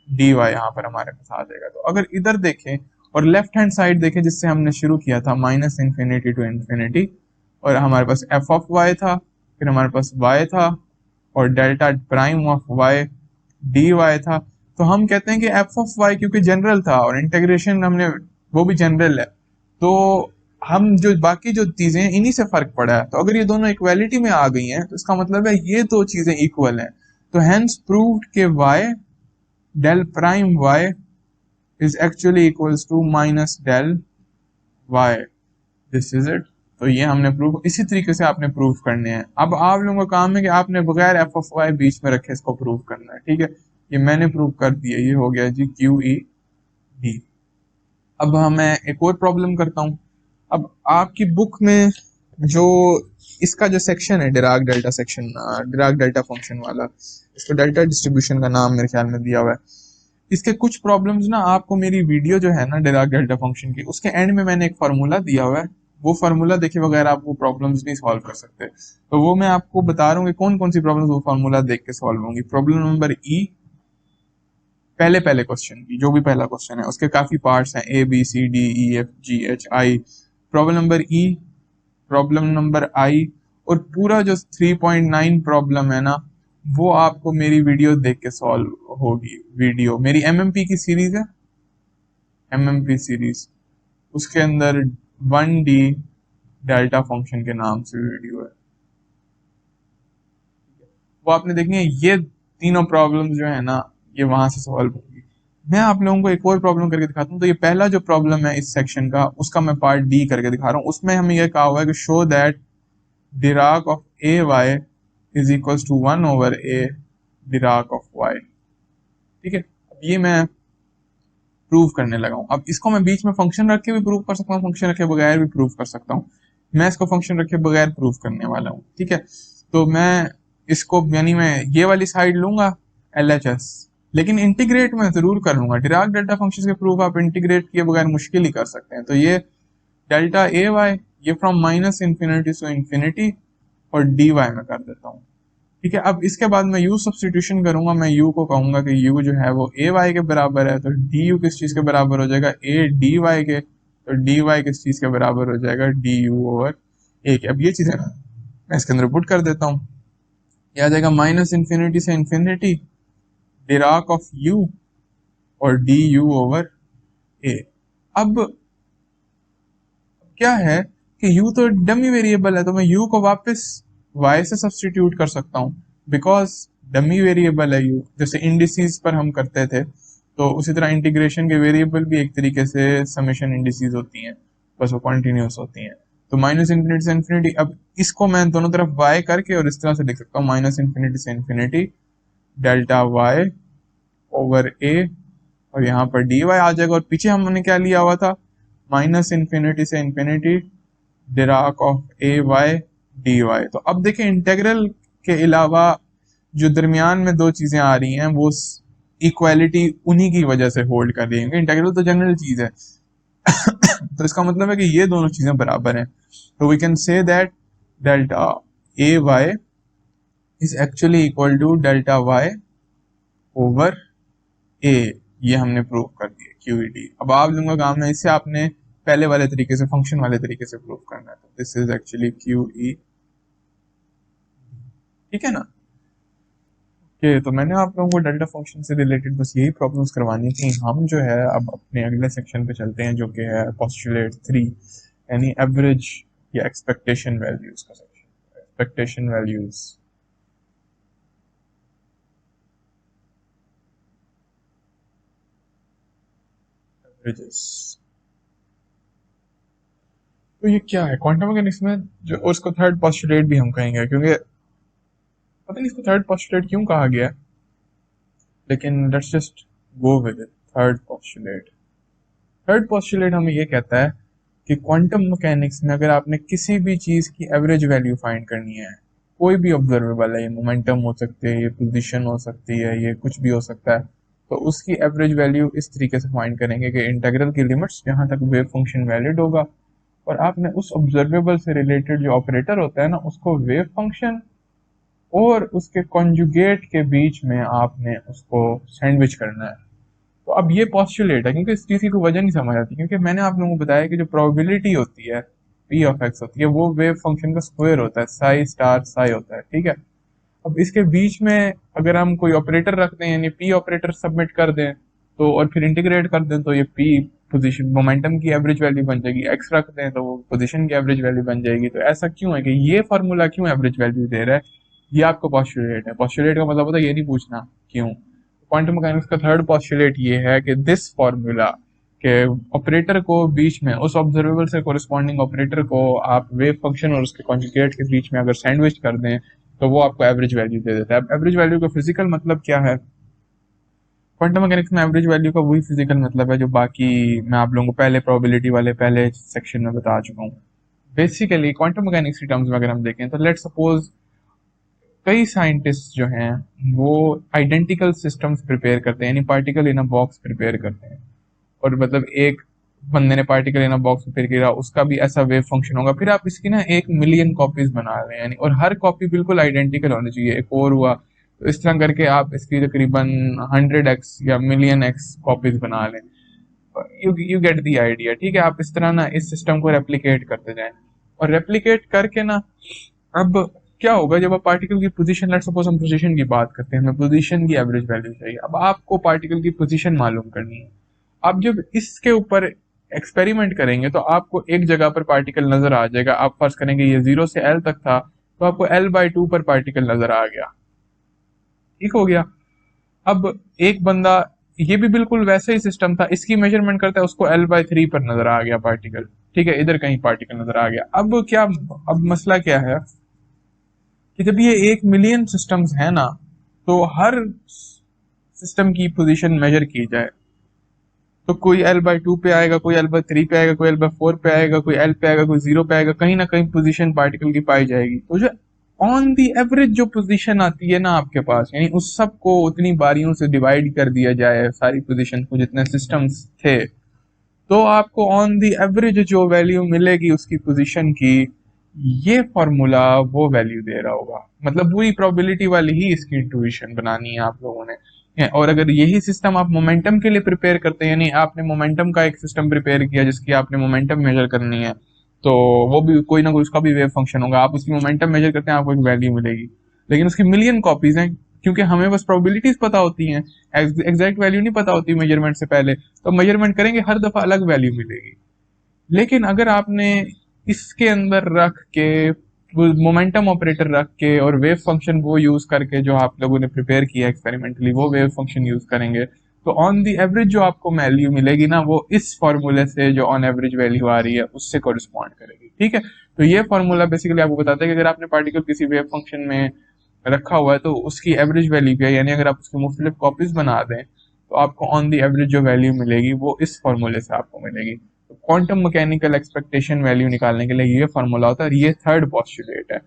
d y यहाँ पर हमारे पास आ जाएगा। तो अगर इधर देखें और लेफ्ट हैंड साइड देखें जिससे हमने शुरू किया था माइनस इन्फिनिटी टू इन्फिनिटी, और हमारे पास एफ ऑफ वाई था, फिर हमारे पास वाई था और delta prime of y d y था। तो हम कहते हैं कि एफ ऑफ वाई क्योंकि जनरल था और इंटीग्रेशन हमने वो भी जनरल है, तो हम जो बाकी जो चीजें हैं इन्हीं से फर्क पड़ा है। तो अगर ये दोनों इक्वालिटी में आ गई हैं तो इसका मतलब है ये दो चीजें इक्वल हैं। तो हेंस प्रूव्ड के Y del prime y is actually equals to minus del y. This is it. तो ये हमने प्रूव इसी तरीके से आपने प्रूव करने हैं। अब आप लोगों का काम है कि आपने बगैर एफ ऑफ वाई बीच में रखे इसको प्रूव करना है, ठीक है। ये मैंने प्रूव कर दिया, ये हो गया जी क्यू ई डी। अब मैं एक और प्रॉब्लम करता हूँ। अब आपकी बुक में जो इसका जो सेक्शन है Dirac delta section, Dirac delta function वाला, इसको डेल्टा डिस्ट्रीब्यूशन का नाम मेरे ख्याल में दिया हुआ है। इसके कुछ प्रॉब्लम्स ना आपको मेरी वीडियो जो है ना डिराक डेल्टा फंक्शन की, उसके एंड में मैंने एक फार्मूला दिया हुआ है, वो फार्मूला देखे बगैर आप वो प्रॉब्लम्स नहीं सॉल्व कर सकते। तो वो मैं आपको बता रहा हूँ कि कौन कौन सी प्रॉब्लम्स वो फार्मूला देख के सॉल्व होंगी। प्रॉब्लम नंबर ई, पहले पहले क्वेश्चन की जो भी पहला क्वेश्चन है उसके काफी पार्ट्स हैं, A B C D E F G H I. Problem number E, problem number I, और पूरा जो 3.9 प्रॉब्लम है ना वो आपको मेरी वीडियो देख के सॉल्व होगी। वीडियो मेरी एमएमपी की सीरीज है, एमएमपी सीरीज, उसके अंदर 1D डेल्टा फंक्शन के नाम से वीडियो है, वो आपने देखनी है। ये तीनों प्रॉब्लम जो है ना ये वहां से सॉल्व होगी। मैं आप लोगों को एक और प्रॉब्लम करके दिखाता हूँ। तो ये पहला जो प्रॉब्लम है इस सेक्शन का, उसका मैं पार्ट डी करके दिखा रहा हूँ। उसमें हमें यह कहा हुआ है कि show that Dirac of a y is equal to 1/a Dirac of y, ठीक है। अब ये मैं प्रूव करने लगा हूँ। अब इसको मैं बीच में फंक्शन रख के भी प्रूव कर सकता हूँ, फंक्शन रखे बगैर भी प्रूव कर सकता हूँ। मैं इसको फंक्शन रखे बगैर प्रूव करने वाला हूँ, ठीक है। तो मैं इसको यानी मैं ये वाली साइड लूंगा LHS, लेकिन इंटीग्रेट मैं जरूर कर लूंगा। डिराक डेल्टा फंक्शन के प्रूफ आप इंटीग्रेट किए बगैर मुश्किल ही कर सकते हैं। तो ये डेल्टा ए वाई ये from minus infinity to infinity और डी वाई में कर देता हूँ, ठीक है। अब इसके बाद मैं u सब्सटीट्यूशन करूंगा। मैं u को कहूंगा कि u जो है वो ए वाई के बराबर है, तो डी यू किस चीज के बराबर हो जाएगा, ए डी वाई के। तो डी वाई किस चीज के बराबर हो जाएगा, डी यू ओवर ए के। अब ये चीजें मैं इसके अंदर पुट कर देता हूँ, यह आ जाएगा माइनस इन्फिनिटी से इन्फिनिटी डिराक ऑफ u और डी यू ओवर ए। अब क्या है कि u तो डमी वेरिएबल है, तो मैं u को वापस y से सब्सटीट्यूट कर सकता हूँ, बिकॉज डमी वेरिएबल है u। जैसे इंडिसेस पर हम करते थे, तो उसी तरह इंटीग्रेशन के वेरिएबल भी एक तरीके से समेशन इंडिसेस होती हैं, बस वो कॉन्टिन्यूस होती हैं। तो माइनस इन्फिनिटी से इन्फिनिटी, अब इसको मैं दोनों तरफ y करके और इस तरह से लिख सकता हूँ, माइनस इन्फिनिटी से infinity delta y over a, और यहाँ पर dy आ जाएगा। और पीछे हमने क्या लिया हुआ था, माइनस इन्फिनिटी से infinity Dirac of a y d y. तो अब देखें इंटेग्रल के अलावा जो दरमियान में दो चीजें आ रही हैं वो इक्वालिटी उन्हीं की वजह से होल्ड कर रही है। इंटेग्रल तो जनरल चीज है तो इसका मतलब है कि ये दोनों चीजें बराबर हैं। तो we can say that delta a y is actually equal to delta y over a. ये हमने प्रूव कर दिया क्यूईडी। अब आप लोगों का काम है इसे आपने पहले वाले तरीके से, फंक्शन वाले तरीके से प्रूव करना है। तो दिस इज एक्चुअली क्यूई, ठीक है ना। ओके, तो मैंने आप लोगों को डेल्टा फंक्शन से रिलेटेड बस यही प्रॉब्लम्स करवानी थी। हम जो है अब अपने अगले सेक्शन पे चलते हैं जो कि है पोस्टुलेट 3, यानी एवरेज या एक्सपेक्टेशन वैल्यूज का सेक्शन। एक्सपेक्टेशन वैल्यूज, एवरेजेस, तो ये क्या है क्वांटम मैकेनिक्स में जो, और इसको थर्ड पोस्टुलेट भी हम कहेंगे, क्योंकि पता नहीं इसको थर्ड पोस्टुलेट क्यों कहा गया है, लेकिन let's just go with it. Third postulate, third postulate हमें ये कहता है कि क्वांटम मैकेनिक्स में अगर आपने किसी भी चीज की एवरेज वैल्यू फाइंड करनी है, कोई भी ऑब्जर्वेबल है, ये मोमेंटम हो सकती है, ये पोजीशन हो सकती है, ये कुछ भी हो सकता है, तो उसकी एवरेज वैल्यू इस तरीके से फाइंड करेंगे कि इंटीग्रल की लिमिट्स जहां तक वेव फंक्शन वैलिड होगा, और आपने उस ऑब्जर्वेबल से रिलेटेड जो ऑपरेटर होता है ना उसको वेव फंक्शन और उसके कॉन्जुगेट के बीच में आपने उसको सैंडविच करना है। तो अब ये पॉस्टुलेट है, क्योंकि इस चीज की कोई वजह नहीं समझ आती, क्योंकि मैंने आप लोगों को बताया कि जो प्रोबेबिलिटी होती है पी ऑफ एक्स होती है वो वेव फंक्शन का स्क्वायर होता है, साई स्टार साई होता है, ठीक है। अब इसके बीच में अगर हम कोई ऑपरेटर रख दें, यानी पी ऑपरेटर सबमिट कर दें तो, और फिर इंटीग्रेट कर दें, तो ये पी पोजीशन मोमेंटम की एवरेज वैल्यू बन जाएगी, एक्स रख दें तो वो पोजीशन की एवरेज वैल्यू बन जाएगी। तो ऐसा क्यों है कि ये फार्मूला क्यों एवरेज वैल्यू दे रहा है, ये आपको पॉस्टुलेट है। पॉस्टुलेट का मतलब होता है ये नहीं पूछना क्यों। क्वांटम मैकेनिक्स का थर्ड पॉस्टुलेट ये है कि दिस फार्मूला के ऑपरेटर को बीच में, उस ऑब्जर्वेबल से कोरिस्पॉन्डिंग ऑपरेटर को आप वेव फंक्शन और उसके कॉन्जुगेट के बीच में अगर सैंडविच कर दें तो वो आपको एवरेज वैल्यू दे देता है। अब एवरेज वैल्यू का फिजिकल मतलब क्या है? क्वांटम मैकेनिक्स में एवरेज वैल्यू का वही फिजिकल मतलब है जो बाकी मैं आप लोगों को पहले प्रोबेबिलिटी वाले पहले सेक्शन में बता चुका हूँ। बेसिकली क्वांटम मैकेनिक्स की टर्म्स में अगर हम देखें तो लेट सपोज कई साइंटिस्ट जो हैं वो आइडेंटिकल सिस्टम्स प्रिपेयर करते हैं, यानी particle in a box prepare करते हैं, और मतलब एक बंदे ने particle in a box prepare किया, उसका भी ऐसा वेव फंक्शन होगा, फिर आप इसकी ना 1 मिलियन कॉपीज बना रहे हैं, यानी और हर कॉपी बिल्कुल आइडेंटिकल होनी चाहिए। एक और हुआ, तो इस तरह करके आप इसकी तकरीबन 100x या मिलियन एक्स कॉपीज बना लें। यू गेट दी आइडिया, ठीक है। आप इस तरह ना इस सिस्टम को रेप्लिकेट करते जाएं, और रेप्लिकेट करके ना अब क्या होगा जब आप पार्टिकल की पोजीशन, लेट्स सपोज हम पोजीशन की बात करते हैं, हमें पोजीशन की एवरेज वैल्यू चाहिए। अब आपको पार्टिकल की पोजीशन मालूम करनी है। आप जब इसके ऊपर एक्सपेरिमेंट करेंगे तो आपको एक जगह पर पार्टिकल नजर आ जाएगा। आप फर्ज करेंगे ये 0 से L तक था, तो आपको L/2 पर पार्टिकल नजर आ गया, ठीक हो गया। अब एक बंदा, ये भी बिल्कुल वैसे ही सिस्टम था, इसकी मेजरमेंट करता है, उसको L/3 पर नजर आ गया पार्टिकल, ठीक है, इधर कहीं पार्टिकल नजर आ गया। अब क्या, अब मसला क्या है कि जब ये 1 मिलियन सिस्टम्स है ना, तो हर सिस्टम की पोजीशन मेजर की जाए तो कोई L/2 पे आएगा, कोई L/3 पे आएगा, कोई L/4 पे आएगा, कोई L पे आएगा, कोई 0 पे आएगा, कहीं ना कहीं पोजीशन पार्टिकल की पाई जाएगी। तो जो ऑन दी एवरेज जो पोजीशन आती है ना आपके पास, यानी उस सब को उतनी बारियों से डिवाइड कर दिया जाए, सारी पोजीशन को जितने सिस्टम्स थे, तो आपको ऑन दी एवरेज जो वैल्यू मिलेगी उसकी पोजीशन की, ये फॉर्मूला वो वैल्यू दे रहा होगा। मतलब पूरी प्रोबेबिलिटी वाली ही इसकी इंट्यूशन बनानी है आप लोगों ने। और अगर यही सिस्टम आप मोमेंटम के लिए प्रिपेयर करते हैं, यानी आपने मोमेंटम का एक सिस्टम प्रिपेयर किया जिसकी आपने मोमेंटम मेजर करनी है, तो वो भी कोई ना कोई उसका भी वेव फंक्शन होगा, आप उसकी मोमेंटम मेजर करते हैं, आपको एक वैल्यू मिलेगी, लेकिन उसकी मिलियन कॉपीज हैं, क्योंकि हमें बस प्रोबेबिलिटीज पता होती हैं, एग्जैक्ट वैल्यू नहीं पता होती मेजरमेंट से पहले, तो मेजरमेंट करेंगे हर दफा अलग वैल्यू मिलेगी। लेकिन अगर आपने इसके अंदर रख के मोमेंटम ऑपरेटर रख के और वेव फंक्शन वो यूज करके जो आप लोगों ने प्रिपेयर किया एक्सपेरिमेंटली, वो वेव फंक्शन यूज करेंगे, तो ऑन दी एवरेज जो आपको वैल्यू मिलेगी ना, वो इस फॉर्मूले से जो ऑन एवरेज वैल्यू आ रही है उससे कोरिस्पॉन्ड करेगी, ठीक है। तो ये फॉर्मूला बेसिकली आपको बताता है कि अगर आपने पार्टिकल किसी वेव फंक्शन में रखा हुआ है तो उसकी एवरेज वैल्यू क्या है, यानी अगर आप उसकी मुख्तलिफ कॉपीज बना दें तो आपको ऑन दी एवरेज जो वैल्यू मिलेगी वो इस फॉर्मूले से आपको मिलेगी। क्वांटम मैकेनिकल एक्सपेक्टेशन वैल्यू निकालने के लिए ये फॉर्मूला होता है, और ये थर्ड पॉस्टुलेट है।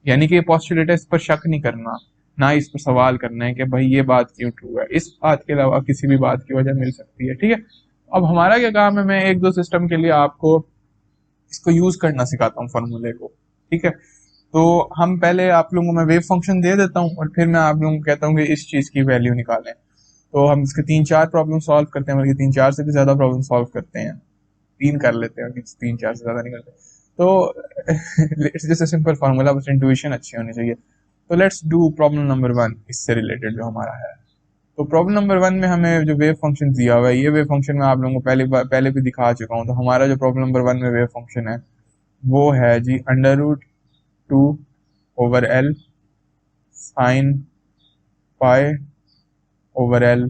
यानी कि ये पॉस्टुलेट है, इस पर शक नहीं करना, ना इस पर सवाल करना है कि भाई ये बात क्यों ट्रू है, इस बात के अलावा किसी भी बात की वजह मिल सकती है, ठीक है। अब हमारा क्या काम है, मैं एक दो सिस्टम के लिए आपको इसको यूज करना सिखाता हूँ फॉर्मूले को, ठीक है। तो हम पहले आप लोगों को मैं वेव फंक्शन दे देता हूँ और फिर मैं आप लोगों को कहता हूँ कि इस चीज की वैल्यू निकालें। तो हम इसके 3-4 प्रॉब्लम सॉल्व करते हैं, बल्कि 3-4 से भी ज्यादा प्रॉब्लम सॉल्व करते हैं, 3 कर लेते हैं, 3-4 से ज्यादा नहीं करते। तो इट्स जस्ट सिंपल फार्मूला, बस इंट्यूशन अच्छी होनी चाहिए। तो लेट्स डू प्रॉब्लम नंबर 1 इससे रिलेटेड जो हमारा है। तो प्रॉब्लम नंबर 1 में हमें जो वेव फंक्शन दिया हुआ है, ये वेव फंक्शन मैं आप लोगों को पहले भी दिखा चुका हूँ। तो हमारा जो प्रॉब्लम नंबर 1 में वेव फंक्शन है वो है जी √2/L sin π/L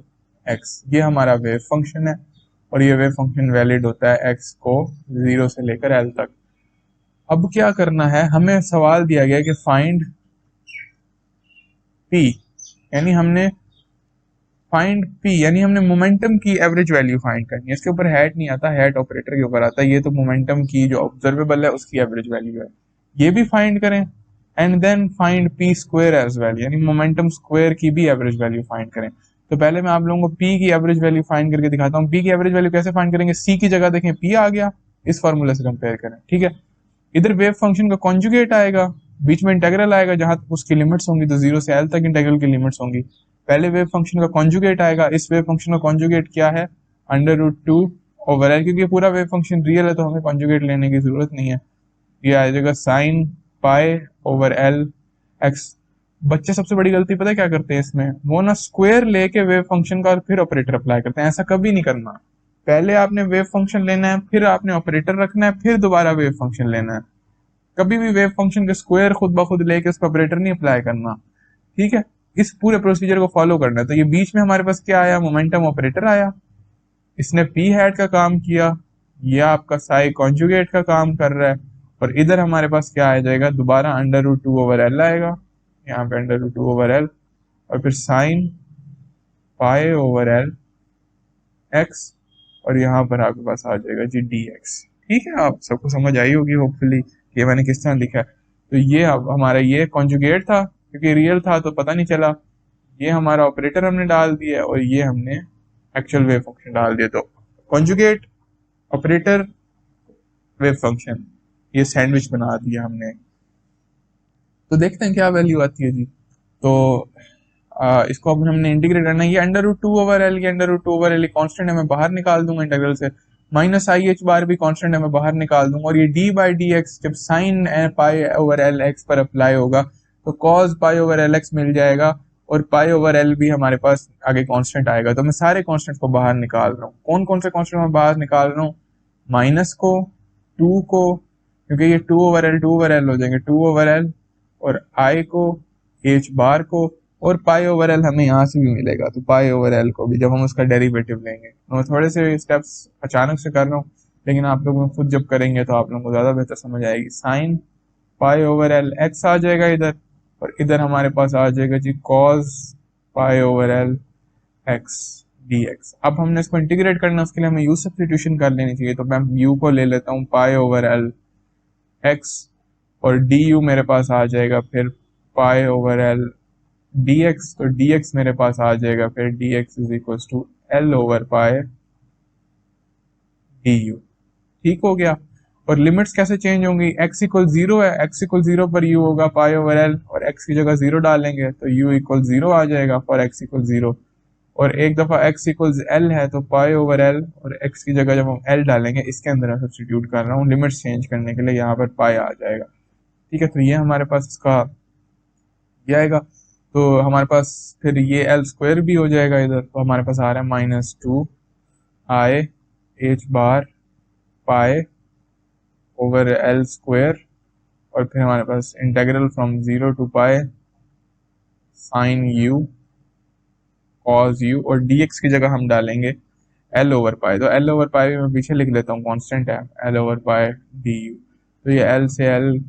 x, ये हमारा वेव फंक्शन है, और ये वेव फंक्शन वैलिड होता है x को 0 से लेकर L तक। अब क्या करना है, हमें सवाल दिया गया कि फाइंड p, यानी हमने मोमेंटम की एवरेज वैल्यू फाइंड करनी है। इसके ऊपर हैट नहीं आता, हैट ऑपरेटर के ऊपर आता है, ये तो मोमेंटम की जो ऑब्जर्वेबल है उसकी एवरेज वैल्यू है, ये भी फाइंड करें and then find p square as well, यानी मोमेंटम स्क्वायर की भी एवरेज वैल्यू फाइंड करें। तो पहले मैं आप लोगों को पी की एवरेज वैल्यू फाइंड करके दिखाता हूँ। पी की एवरेज वैल्यू कैसे फाइंड करेंगे, सी की जगह देखें पी आ गया, इस फॉर्मूले से कंपेयर करें, ठीक है। इधर वेव फंक्शन का कॉन्जुगेट आएगा, बीच में इंटेग्रल आएगा जहां तक उसकी लिमिट्स होंगी, तो 0 से एल तक इंटेग्रल की लिमिट्स होंगी। पहले वेव फंक्शन का कॉन्जुगेट आएगा, इस वेव फंक्शन का कॉन्जुगेट क्या है, √2 ओवर एल, क्योंकि पूरा वेव फंक्शन रियल है तो हमें कॉन्जुगेट लेने की जरूरत नहीं है। ये आ जाएगा sine pi over l x. बच्चे सबसे बड़ी गलती पता है क्या करते हैं इसमें, वो ना स्क्वायर लेके वेव फंक्शन का और फिर ऑपरेटर अप्लाई करते हैं। ऐसा कभी नहीं करना, पहले आपने वेव फंक्शन लेना है, फिर आपने ऑपरेटर रखना है, फिर दोबारा वेव फंक्शन लेना है। कभी भी वेव फंक्शन के स्क्वायर खुद ब खुद लेके उसका ऑपरेटर नहीं अप्लाई करना, ठीक है। इस पूरे प्रोसीजर को फॉलो करना है। तो ये बीच में हमारे पास क्या आया, मोमेंटम ऑपरेटर आया, इसने पी हैट का काम किया, यह आपका साई कॉन्जुगेट का काम कर रहा है, और इधर हमारे पास क्या आ जाएगा, दोबारा √2 ओवर एल आएगा, यहाँ पे √2 ओवर एल, और फिर sign pi over l x, और यहाँ पर आपके पास आ जाएगा जी डी एक्स। ठीक है, आप सबको समझ आई होगी होपफुली ये मैंने किस तरह लिखा है। तो ये अब हमारा ये कॉन्जुगेट था, क्योंकि रियल था तो पता नहीं चला, ये हमारा ऑपरेटर हमने डाल दिया और ये हमने एक्चुअल वेव फंक्शन डाल दिया। तो कॉन्जुगेट, ऑपरेटर, वेव फंक्शन, ये सैंडविच बना दिया हमने। तो देखते हैं क्या वैल्यू आती है जी। तो इसको अब हमने इंटीग्रेट करना है, ये √2 ओवर एल, ये √2 ओवर एल कॉन्स्टेंट है, मैं बाहर निकाल दूंगा इंटीग्रल से, माइनस आई एच बार भी कॉन्स्टेंट है, मैं बाहर निकाल दूंगा, और ये डी बाई डी एक्स जब sine pi over l x पर अप्लाई होगा तो cos pi over l x मिल जाएगा, और पाई ओवर एल भी हमारे पास आगे कांस्टेंट आएगा। तो मैं सारे कांस्टेंट को बाहर निकाल रहा हूँ। कौन कौन से कांस्टेंट मैं बाहर निकाल रहा हूँ, माइनस को, 2 को, क्योंकि ये 2 ओवर एल हो जाएंगे, 2 ओवर एल, और आई को, एच बार को, और पाई ओवर एल हमें यहाँ से भी मिलेगा, तो पाई ओवर एल को भी जब हम उसका डेरिवेटिव लेंगे। तो मैं थोड़े से स्टेप्स अचानक से कर रहा हूँ, लेकिन आप लोग खुद जब करेंगे तो आप लोगों को ज्यादा बेहतर समझ आएगी। Sine pi over l x आ जाएगा इधर, और इधर हमारे पास आ जाएगा जी cos pi over l x d x. अब हमने इसको इंटीग्रेट करना है, उसके लिए हमें यू सब्स्टिट्यूशन कर लेनी चाहिए। तो मैं यू को ले लेता हूँ पाई ओवर एल एक्स, और डी यू मेरे पास आ जाएगा फिर pi over l d x, तो डी एक्स मेरे पास आ जाएगा फिर d x is equal to l over pi d u. ठीक हो गया। और लिमिट्स कैसे चेंज होंगी, x इक्वल 0 है, x इक्वल 0 पर u होगा पाई ओवर एल, और x की जगह 0 डालेंगे तो u इक्वल 0 आ जाएगा फॉर x इक्वल 0। और एक दफा x इक्वल l है तो पाई ओवर एल, और x की जगह जब हम l डालेंगे, इसके अंदर सब्स्टिट्यूट कर रहा हूँ लिमिट्स चेंज करने के लिए, यहाँ पर पाई आ जाएगा। ठीक है, तो ये हमारे पास इसका ये आएगा। तो हमारे पास फिर ये एल स्क्वायर भी हो जाएगा इधर, तो हमारे पास आ रहा है -2 i h bar pi over l square, और फिर हमारे पास integral from 0 to pi sine u cos u, और dx की जगह हम डालेंगे एल ओवर पाई। तो एल ओवर पाई मैं पीछे लिख लेता हूँ, कांस्टेंट है, L over pi d you. तो ये एल से एल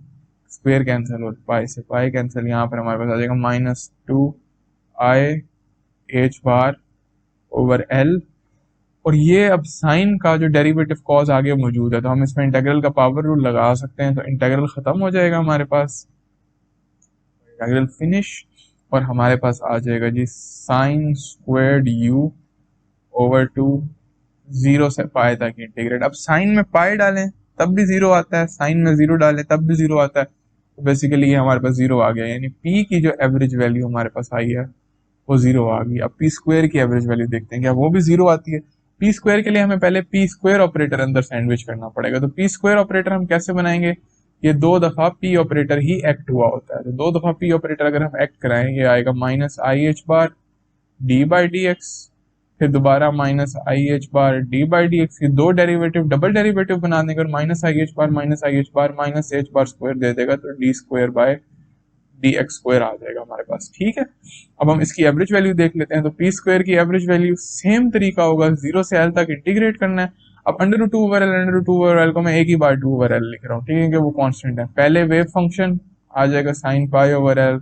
स्क्वायर कैंसिल और पाई से पाई कैंसिल, यहाँ पर हमारे पास आ जाएगा -2 i h bar over L. और ये अब साइन का जो डेरिवेटिव कॉज आगे मौजूद है, तो हम इसमें इंटीग्रल का पावर रूल लगा सकते हैं, तो इंटीग्रल खत्म हो जाएगा हमारे पास, इंटीग्रल फिनिश, और हमारे पास आ जाएगा जी साइन स्क्वायर्ड यू ओवर 2 0 से पाई तक इंटीग्रेट। अब साइन में पाई डालें तब भी 0 आता है, साइन में 0 डालें तब भी 0 आता है, तो बेसिकली ये हमारे पास 0 आ गया, यानी पी की जो एवरेज वैल्यू हमारे पास आई है वो 0 आ गई। अब पी स्क्वायर की एवरेज वैल्यू देखते हैं क्या वो भी 0 आती है। पी स्क्वायर के लिए हमें पहले पी स्क्वायर ऑपरेटर अंदर सैंडविच करना पड़ेगा। तो पी स्क्वायर ऑपरेटर हम कैसे बनाएंगे, ये 2 दफा पी ऑपरेटर ही एक्ट हुआ होता है, तो 2 दफा पी ऑपरेटर अगर हम एक्ट कराएं, ये आएगा -i h bar d by d x, फिर दोबारा -i h bar d by d x, ये 2 डेरिवेटिव डबल डेरिवेटिव बना देंगे, और -i h bar -h bar square दे देगा, तो d square by d x square आ जाएगा हमारे पास। ठीक है, अब हम इसकी एवरेज वैल्यू देख लेते हैं। तो पी स्क्वायर की एवरेज वैल्यू सेम तरीका होगा, 0 से एल तक इंटीग्रेट करना है। अब √2 ओवर एल को मैं एक ही बार 2 ओवर एल लिख रहा हूँ, ठीक है, कि वो कांस्टेंट है। पहले वेव फंक्शन आ जाएगा sine pi over l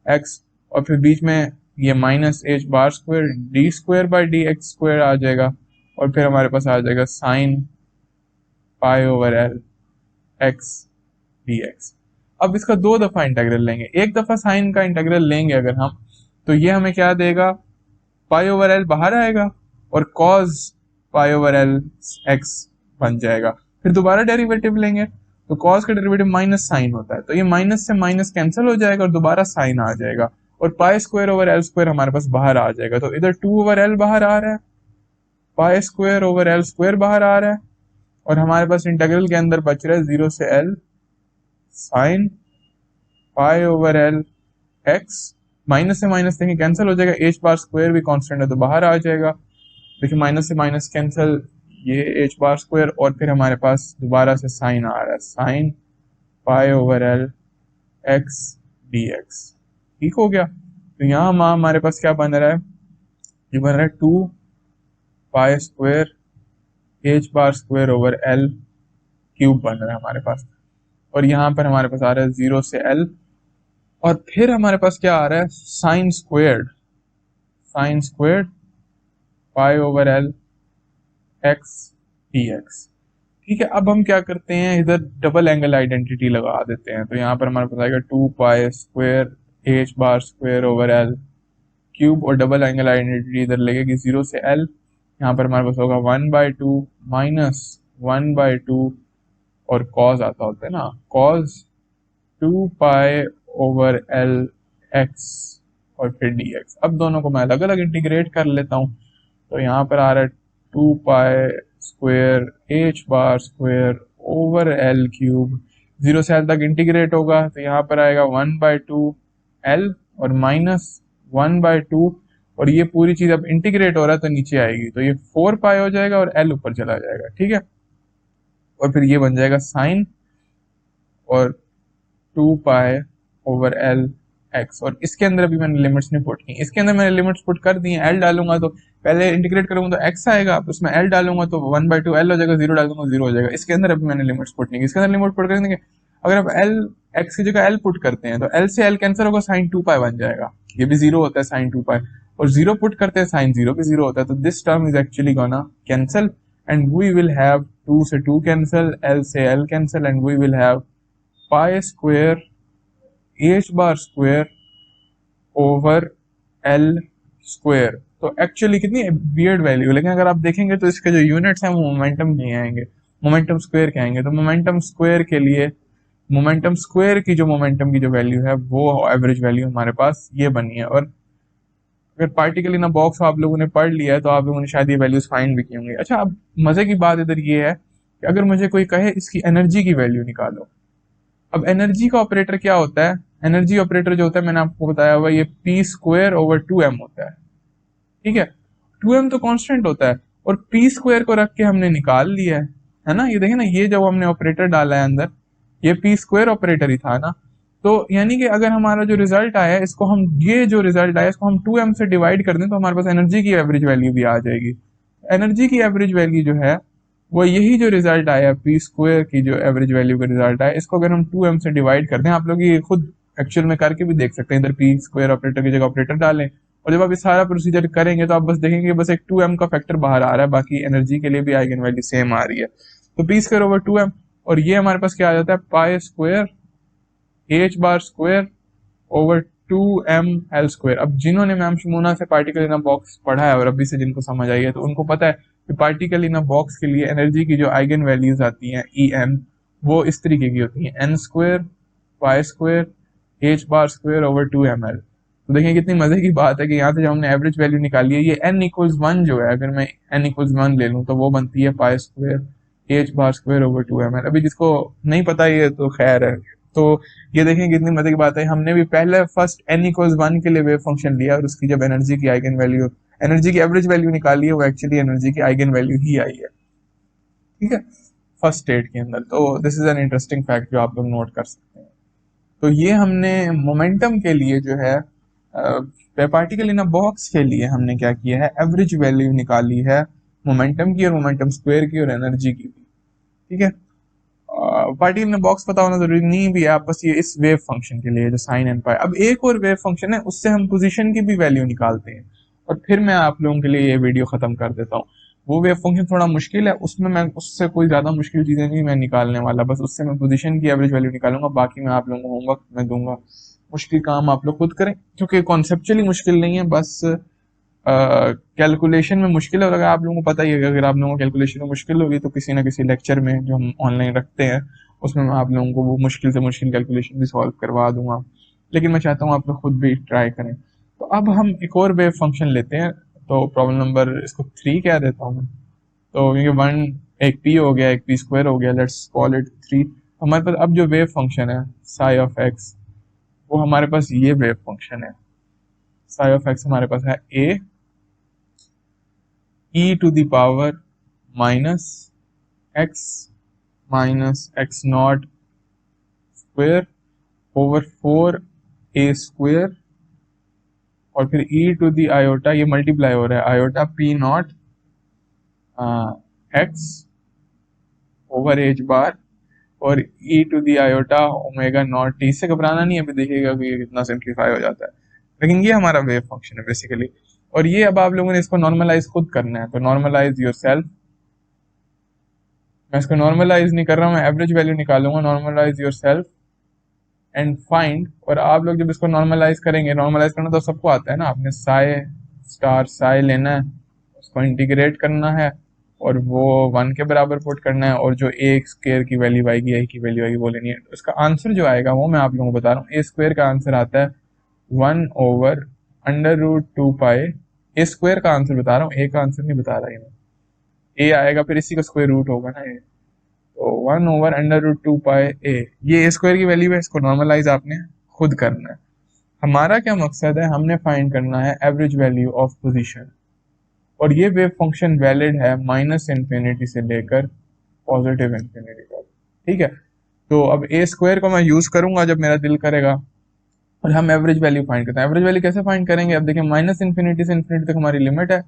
x, और फिर बीच में ये -h bar square d square by d x square आ जाएगा, और फिर हमारे पास आ जाएगा sine pi over l x d x. अब इसका 2 दफा इंटीग्रल लेंगे, एक दफा साइन का इंटीग्रल लेंगे अगर हम, तो ये हमें क्या देगा, पाई ओवर एल बाहर आएगा और cause pi over l x बन जाएगा। फिर दोबारा डेरिवेटिव लेंगे तो कॉस का डेरिवेटिव माइनस साइन होता है, तो ये माइनस से माइनस कैंसिल हो जाएगा और दोबारा साइन आ जाएगा और pi square over l square हमारे पास बाहर आ जाएगा। तो इधर 2 ओवर एल बाहर आ रहा है, pi square over l square बाहर आ रहा है और हमारे पास इंटीग्रल के अंदर बच रहा है 0 से L sine pi over l x, minus से माइनस देखें कैंसिल हो जाएगा, एच बार स्क्वायर भी कांस्टेंट है तो बाहर आ जाएगा, देखिए माइनस से माइनस कैंसिल, ये एच बार स्क्वायर और फिर हमारे पास दोबारा से साइन आ रहा है, sign pi over l x d x. ठीक हो गया। तो यहाँ हमारे पास क्या बन रहा है, ये बन रहा है 2 पाई square h bar square over L cube बन रहा है हमारे पास, और यहाँ पर हमारे पास आ रहा है 0 से एल, और फिर हमारे पास क्या आ रहा है, sine squared pi over l x d x. ठीक है, अब हम क्या करते हैं, इधर डबल एंगल आइडेंटिटी लगा देते हैं, तो यहाँ पर हमारे पास आएगा 2 पाई square h bar square over L cube, और डबल एंगल आइडेंटिटी इधर लगेगी 0 से एल, यहाँ पर हमारे पास होगा 1/2 माइनस 1/2 और कॉज आता होता है ना, कॉज 2 पाई ओवर एल एक्स और फिर डी एक्स। अब दोनों को मैं अलग अलग इंटीग्रेट कर लेता हूँ, तो यहाँ पर आ रहा है 2 पाई square h bar square over L cube, 0 से एल तक इंटीग्रेट होगा तो यहाँ पर आएगा 1/2 एल और माइनस 1/2, और ये पूरी चीज अब इंटीग्रेट हो रहा है तो नीचे आएगी, तो ये 4 पाई हो जाएगा और एल ऊपर चला जाएगा। ठीक है, और फिर ये बन जाएगा साइन और 2 पाई ओवर एल एक्स, और इसके अंदर अभी मैंने लिमिट्स नहीं पुट की, इसके अंदर मैंने लिमिट्स पुट कर दी हैं। एल डालूंगा तो पहले इंटीग्रेट करूंगा तो एक्स आएगा, तो उसमें एल डालूंगा तो 1/2 एल हो जाएगा, 0 डालूंगा 0 हो जाएगा। इसके अंदर अभी मैंने लिमिट्स पुट नहीं की, इसके अंदर लिमिट पुट कर देंगे। अगर आप एल एक्स की जगह एल पुट करते हैं तो एल से एल कैंसिल होगा, साइन 2 पाई बन जाएगा, ये भी 0 होता है साइन 2 पाई, और 0 पुट करते हैं साइन 0 भी 0 होता है, तो this term is actually gonna cancel and we will have 2 से 2 कैंसिल, एल से l cancel, and we will have pi square h bar square over l square. तो एक्चुअली कितनी वियर्ड वैल्यू, लेकिन अगर आप देखेंगे तो इसके जो यूनिट्स हैं वो मोमेंटम नहीं आएंगे, मोमेंटम स्क्वायर के आएंगे। तो मोमेंटम स्क्वायर के लिए, मोमेंटम स्क्वायर की जो मोमेंटम की जो वैल्यू है वो एवरेज वैल्यू हमारे पास ये बनी है। और अगर पार्टिकल इन अ बॉक्स आप लोगों ने पढ़ लिया है तो आप लोगों ने शायद ये वैल्यूज फाइंड भी की होंगी। अच्छा, अब मजे की बात इधर ये है कि अगर मुझे कोई कहे इसकी एनर्जी की वैल्यू निकालो, अब एनर्जी का ऑपरेटर क्या होता है, एनर्जी ऑपरेटर जो होता है मैंने आपको बताया हुआ, ये पी स्क्वायर ओवर 2m होता है। ठीक है, 2m तो कांस्टेंट होता है और पी स्क्वायर को रख के हमने निकाल लिया है ना, ये देखें ना, ये जब हमने ऑपरेटर डाला है अंदर, ये पी स्क्वायर ऑपरेटर ही था ना, तो यानी कि अगर हमारा जो रिजल्ट आया इसको हम, ये जो रिजल्ट आया इसको हम 2m से डिवाइड कर दें तो हमारे पास एनर्जी की एवरेज वैल्यू भी आ जाएगी। एनर्जी की एवरेज वैल्यू जो है वो यही जो रिजल्ट आया, पी स्क्वायर की जो एवरेज वैल्यू का रिजल्ट आया, इसको अगर हम 2m से डिवाइड कर दें, आप लोग ये खुद एक्चुअल में करके भी देख सकते हैं, इधर पी स्क्वायर ऑपरेटर की जगह ऑपरेटर डालें, और जब आप ये सारा प्रोसीजर करेंगे तो आप बस देखेंगे बस एक 2m का फैक्टर बाहर आ रहा है, बाकी एनर्जी के लिए भी आइगन वैल्यू सेम आ रही है। तो पी स्क्वायर ओवर 2m, और ये हमारे पास क्या आ जाता है, pi square h bar square over 2m l square. अब जिन्होंने मैम शमूना से पार्टिकल इन अ बॉक्स पढ़ा है और अभी से जिनको समझ आई है तो उनको पता है कि पार्टिकल इन अ बॉक्स के लिए एनर्जी की जो आइगन वैल्यूज आती हैं En, वो इस तरीके की होती हैं, n square pi square h bar square over 2ml। तो देखिए कितनी मजे की बात है कि यहाँ से जब हमने एवरेज वैल्यू निकाली है, ये n=1 जो है, अगर मैं n=1 ले लूँ तो वो बनती है pi square h bar square over 2ml। अभी जिसको नहीं पता ये तो खैर है। तो ये देखें कितनी मजे की बात है, हमने भी पहले फर्स्ट n=1 के लिए वेव फंक्शन लिया और उसकी जब एनर्जी की आइगन वैल्यू, एनर्जी की एवरेज वैल्यू निकाली है, वो एक्चुअली एनर्जी की आइगन वैल्यू ही आई है। ठीक है, फर्स्ट स्टेट के अंदर। तो this is an interesting fact जो आप लोग नोट कर सकते हैं। तो ये हमने मोमेंटम के लिए जो है, पार्टिकल इन अ बॉक्स के लिए हमने क्या किया है, एवरेज वैल्यू निकाली है मोमेंटम की और मोमेंटम स्क्वायर की और एनर्जी की भी। ठीक है, पार्टिकल इन अ बॉक्स पता होना जरूरी नहीं भी है, आप बस ये इस वेव फंक्शन के लिए जो साइन एंड पाई। अब एक और वेव फंक्शन है, उससे हम पोजीशन की भी वैल्यू निकालते हैं, और फिर मैं आप लोगों के लिए ये वीडियो खत्म कर देता हूँ। वो वेव फंक्शन थोड़ा मुश्किल है, उसमें मैं उससे कोई ज्यादा मुश्किल चीजें नहीं मैं निकालने वाला, बस उससे मैं पोजीशन की एवरेज वैल्यू निकालूंगा, बाकी मैं आप लोगों को होमवर्क में दूंगा, मुश्किल काम आप लोग खुद करें, क्योंकि कॉन्सेप्चुअली मुश्किल नहीं है, बस कैलकुलेशन में मुश्किल है। और अगर आप लोगों को पता ही है, अगर आप लोगों को कैलकुलेशन में मुश्किल होगी तो किसी ना किसी लेक्चर में जो हम ऑनलाइन रखते हैं उसमें मैं आप लोगों को वो मुश्किल से मुश्किल कैलकुलेशन भी सॉल्व करवा दूंगा, लेकिन मैं चाहता हूँ आप लोग खुद भी ट्राई करें। तो अब हम एक और वेव फंक्शन लेते हैं, तो प्रॉब्लम नंबर इसको 3 कह देता हूँ मैं, तो क्योंकि वन एक पी हो गया, एक पी स्क्वायर हो गया, लेट्स कॉल इट 3। हमारे पास अब जो वेव फंक्शन है साई ऑफ एक्स, वो हमारे पास ये वेव फंक्शन है। साई ऑफ एक्स हमारे पास है a e to the power minus x minus x not square over 4 a square, और फिर ई टू दी आयोटा, ये मल्टीप्लाई हो रहा है, iota p not x over h bar, और e to the iota omega not t. इससे घबराना नहीं है, अभी देखिएगा कि ये कितना सिंप्लीफाई हो जाता है, लेकिन ये हमारा वेव फंक्शन है बेसिकली। और ये अब आप लोगों ने इसको नॉर्मलाइज खुद करना है, तो नॉर्मलाइज योर सेल्फ। मैं इसको नॉर्मलाइज नहीं कर रहा हूँ, मैं एवरेज वैल्यू निकालूंगा, normalize yourself and find. और आप लोग जब इसको नॉर्मलाइज करेंगे, नॉर्मलाइज करना तो सबको आता है ना, आपने साई स्टार साई लेना है, उसको इंटीग्रेट करना है और वो 1 के बराबर पुट करना है, और जो ए स्क्वायर की वैल्यू आएगी, ए की वैल्यू आएगी वो लेनी है। उसका आंसर जो आएगा वो मैं आप लोगों को बता रहा हूँ, ए स्क्वायर का आंसर आता है 1/√2 पाई। ए स्क्वायर का आंसर बता रहा हूँ, ए का आंसर नहीं बता रहा हूँ। ए आएगा फिर इसी का स्क्वायर रूट होगा ना, ये तो 1/√2 पाई ए, ये ए स्क्वायर की वैल्यू है, इसको नॉर्मलाइज आपने खुद करना है। हमारा क्या मकसद है, हमने फाइंड करना है एवरेज वैल्यू ऑफ पोजीशन, और ये वेव फंक्शन वैलिड है माइनस इन्फिनिटी से लेकर पॉजिटिव इन्फिनिटी तक, ठीक है। तो अब ए स्क्वायर को मैं यूज करूंगा जब मेरा दिल करेगा, और हम एवरेज वैल्यू फाइंड करते हैं। एवरेज वैल्यू कैसे फाइंड करेंगे, अब देखिए माइनस इन्फिनिटी से इन्फिनिटी तक हमारी लिमिट है,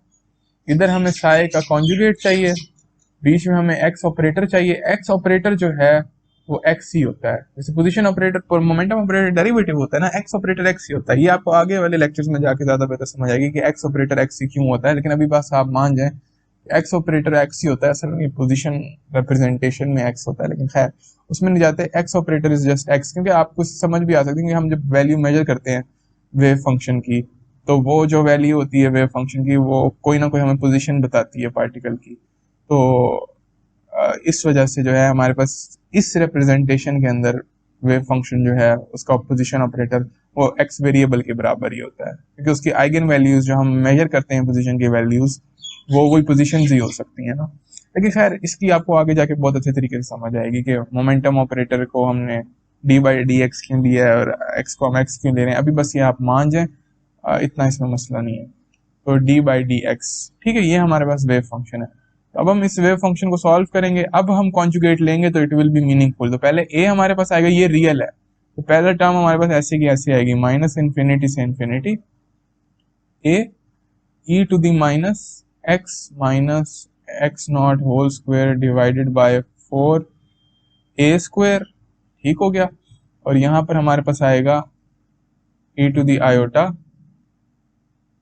इधर हमें साई का कॉन्जुगेट चाहिए, बीच में हमें एक्स ऑपरेटर चाहिए। एक्स ऑपरेटर जो है वो एक्स ही होता है, जैसे पोजीशन ऑपरेटर पर मोमेंटम ऑपरेटर डेरिवेटिव होता है ना, एक्स ऑपरेटर एक्स ही होता है। ये आपको आगे वाले लेक्चर्स में जाके ज्यादा बेहतर समझ आएगी कि एक्स ऑपरेटर एक्स ही क्यों होता है, लेकिन अभी बस आप मान जाए एक्स ऑपरेटर एक्स ही होता है। असल में पोजीशन रिप्रेजेंटेशन में एक्स होता है, लेकिन खैर उसमें नहीं जाते, x operator is just x, क्योंकि आपको समझ भी आ सकती है कि हम जब वैल्यू मेजर करते हैं वेव फंक्शन की, तो वो जो वैल्यू होती है वेव फंक्शन की, वो कोई ना कोई हमें पोजीशन बताती है पार्टिकल की। तो इस वजह से जो है हमारे पास इस रिप्रेजेंटेशन के अंदर वेव फंक्शन जो है उसका पोजीशन ऑपरेटर वो एक्स वेरिएबल के बराबर ही होता है, क्योंकि उसकी आइगन वैल्यूज जो हम मेजर करते हैं पोजीशन की वैल्यूज, वो वही पोजीशन ही हो सकती है ना। लेकिन खैर इसकी आपको आगे जाके बहुत अच्छे तरीके से समझ आएगी कि मोमेंटम ऑपरेटर को हमने d/dx क्यों लिया है और x को हम x क्यों ले रहे हैं, अभी बस ये आप मान जाए, इतना इसमें मसला नहीं है। तो d/dx, ठीक है, ये हमारे पास वेव फंक्शन है। तो अब हम इस वेव फंक्शन को सॉल्व करेंगे, अब हम कॉन्जुगेट लेंगे तो इट विल बी मीनिंगफुल। तो पहले a हमारे पास आएगा, ये रियल है, तो पहला टर्म हमारे पास ऐसे की ऐसे आएगी, माइनस इन्फिनिटी से infinity a e to the minus x not whole square divided by 4 a square, ठीक हो गया। और यहाँ पर हमारे पास आएगा e to the iota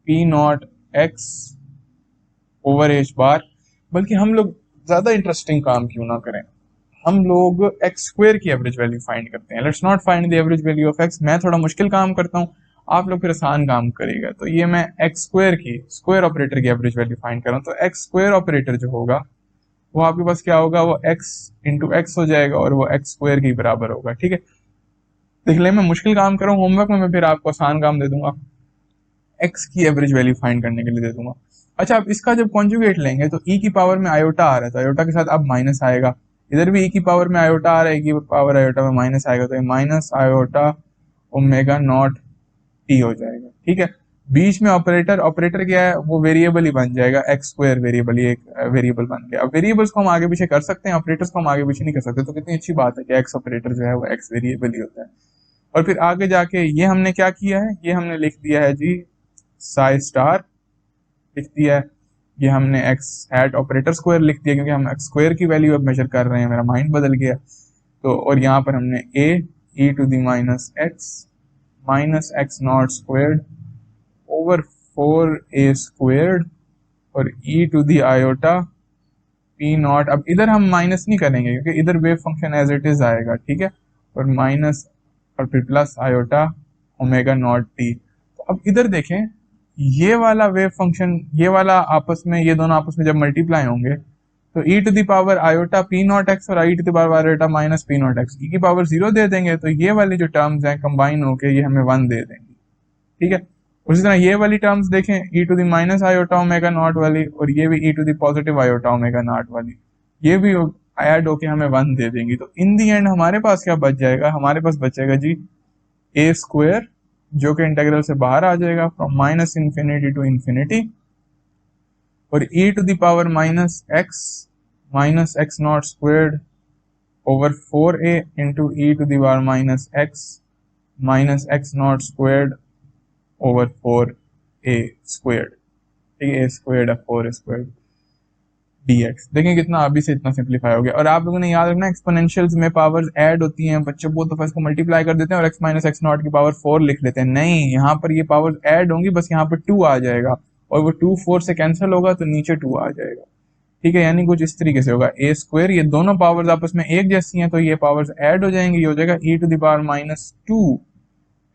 p not x over h bar. बल्कि हम लोग ज्यादा इंटरेस्टिंग काम क्यों ना करें, हम लोग एक्स स्क्वायर की एवरेज वैल्यू फाइंड करते हैं। Let's not find the average value of x, मैं थोड़ा मुश्किल काम करता हूँ, आप लोग फिर आसान काम करेगा। तो ये मैं एक्स स्क्वायर की स्क्वायर ऑपरेटर की एवरेज वैल्यू फाइंड कर रहा हूँ, तो एक्स स्क्वायर ऑपरेटर जो होगा वो आपके पास क्या होगा, वो एक्स इंटू एक्स हो जाएगा और वो एक्स स्क्वायर के बराबर होगा, ठीक है। देख ले, मैं मुश्किल काम कर रहा हूँ, होमवर्क में मैं फिर आपको आसान काम दे दूंगा, एक्स की एवरेज वैल्यू फाइंड करने के लिए दे दूंगा। अच्छा, अब इसका जब कॉन्जुगेट लेंगे तो ई की पावर में आयोटा आ रहा है, तो आयोटा के साथ अब माइनस आएगा, इधर भी ई की पावर में आयोटा आ रहा है, ई की पावर आयोटा में माइनस आएगा, तो ये minus iota omega not T हो जाएगा, ठीक है। बीच में ऑपरेटर, ऑपरेटर क्या है, वो वेरिएबल ही बन जाएगा, एक्स स्क्वायर वेरिएबल, ये एक वेरिएबल बन गया। अब वेरिएबल्स को हम आगे पीछे कर सकते हैं, ऑपरेटर्स को हम आगे पीछे नहीं कर सकते, तो कितनी अच्छी बात है कि एक्स ऑपरेटर जो है वो एक्स वेरिएबल ही होता है। और फिर आगे जाके ये हमने क्या किया है, ये हमने लिख दिया है जी साई स्टार लिख दिया है, ये हमने एक्स हैट ऑपरेटर स्क्वायर लिख दिया, क्योंकि हम एक्स स्क्वायर की वैल्यू अब मेजर कर रहे हैं, मेरा माइंड बदल गया। तो और यहाँ पर हमने a e to the minus x not squared over 4 a squared, और e to the iota p not. अब इधर हम माइनस नहीं करेंगे क्योंकि इधर wave function as it is आएगा, ठीक है, और माइनस और फिर plus iota omega not t. तो अब इधर देखें, ये वाला वेव फंक्शन, ये वाला आपस में, ये दोनों आपस में जब मल्टीप्लाई होंगे तो e to the power iota p not x और i to the power iota minus p not x, e की पावर 0 दे देंगे, तो ये वाली जो टर्म्स हैं कंबाइन होके ये हमें 1 दे देंगी, ठीक है। उसी तरह ये वाली टर्म्स देखें, e to the minus iota omega nought वाली, और ये भी e to the positive iota omega nought वाली, ये भी ऐड होके हमें 1 दे देंगी। तो इन दी एंड हमारे पास क्या बच जाएगा, हमारे पास बचेगा जी ए स्क्वायर, जो कि इंटीग्रल से बाहर आ जाएगा from minus infinity to infinity, और e to the power minus x not squared over 4a into e to the power minus x not squared over 4a squared, ठीक है, a स्क्वायर्ड 4 स्क्वायर्ड dx। देखें कितना अभी से इतना simplify हो गया। और आप लोगों ने याद रखना, एक्सपोनेंशियल्स में पावर्स ऐड होती हैं, बच्चे बहुत दफा इसको मल्टीप्लाई कर देते हैं और x माइनस एक्स नॉट की पावर 4 लिख लेते हैं। नहीं, यहाँ पर ये पावर्स ऐड होंगी, बस यहाँ पर 2 आ जाएगा, और वो 2 4 से कैंसिल होगा तो नीचे 2 आ जाएगा, ठीक है। यानी कुछ इस तरीके से होगा, ए स्क्वायर, ये दोनों पावर्स आपस में एक जैसी हैं तो ये पावर्स ऐड हो जाएंगी, ये हो जाएगा e to the power minus 2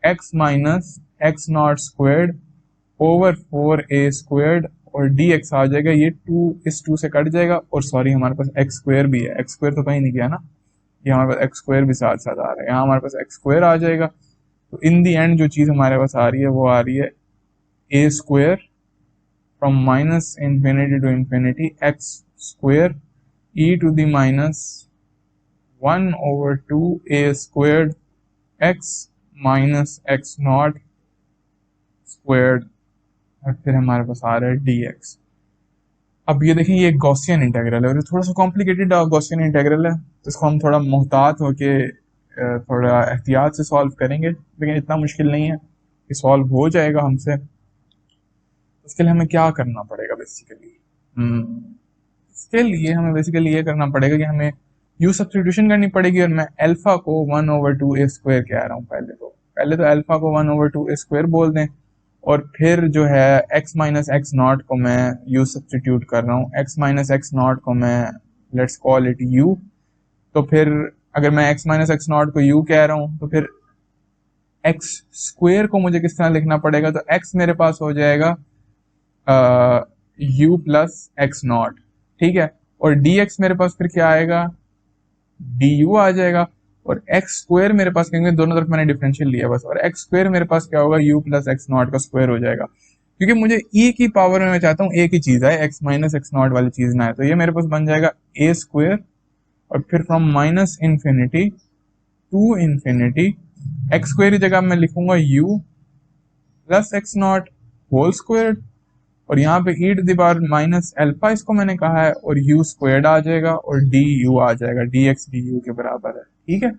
x minus x not squared over 4a squared, और dx आ जाएगा, ये 2 इस 2 से कट जाएगा, और सॉरी हमारे पास एक्स स्क्वायर भी है, एक्स स्क्वायर तो कहीं नहीं गया ना, ये हमारे पास एक्स स्क्वायर भी साथ साथ आ रहा है, यहाँ हमारे पास एक्स स्क्वायर आ जाएगा। तो इन दी एंड जो चीज हमारे पास आ रही है वो आ रही है a square from minus infinity to infinity x square e to the minus 1 over 2a squared x minus x not squared, और फिर हमारे पास आ रहा है dx। अब ये देखें, ये गॉसियन इंटीग्रल है और ये थोड़ा सा कॉम्प्लिकेटेड गॉसियन इंटीग्रल है, तो इसको हम थोड़ा मोहतात होके थोड़ा एहतियात से सॉल्व करेंगे, लेकिन इतना मुश्किल नहीं है कि सॉल्व हो जाएगा हमसे। इसके लिए हमें क्या करना पड़ेगा बेसिकली, इसके लिए हमें बेसिकली ये करना पड़ेगा कि हमें यू सब्स्टिट्यूशन करनी पड़ेगी, और मैं अल्फा को 1 ओवर 2a स्क्वायर कह रहा हूँ। पहले तो अल्फा को 1 ओवर 2a स्क्वायर बोल दें, और फिर जो है x माइनस एक्स नॉट को मैं u सब्स्टिट्यूट कर रहा हूँ, x माइनस एक्स नॉट को मैं लेट्स कॉल इट u। तो फिर अगर मैं x माइनस एक्स नॉट को u कह रहा हूँ, तो फिर x स्क्वायर को मुझे किस तरह लिखना पड़ेगा, तो x मेरे पास हो जाएगा u प्लस एक्स नॉट, ठीक है, और dx मेरे पास फिर क्या आएगा, du आ जाएगा, और एक्स स्क्वायर मेरे पास, क्योंकि दोनों तरफ मैंने डिफरेंशियल लिया बस, और एक्स स्क्वायर मेरे पास क्या होगा, u प्लस एक्स नॉट का स्क्वायर हो जाएगा, क्योंकि मुझे e की पावर में मैं चाहता हूँ एक ही चीज है, x माइनस एक्स नॉट वाली चीज ना है। तो ये मेरे पास बन जाएगा a स्क्वायर, और फिर from minus infinity to infinity x square की जगह मैं लिखूंगा u plus x not whole square, और यहाँ पे e to the power minus alpha इसको मैंने कहा है, और u स्क्वायर्ड आ जाएगा, और du आ जाएगा, dx du के बराबर है, ठीक है।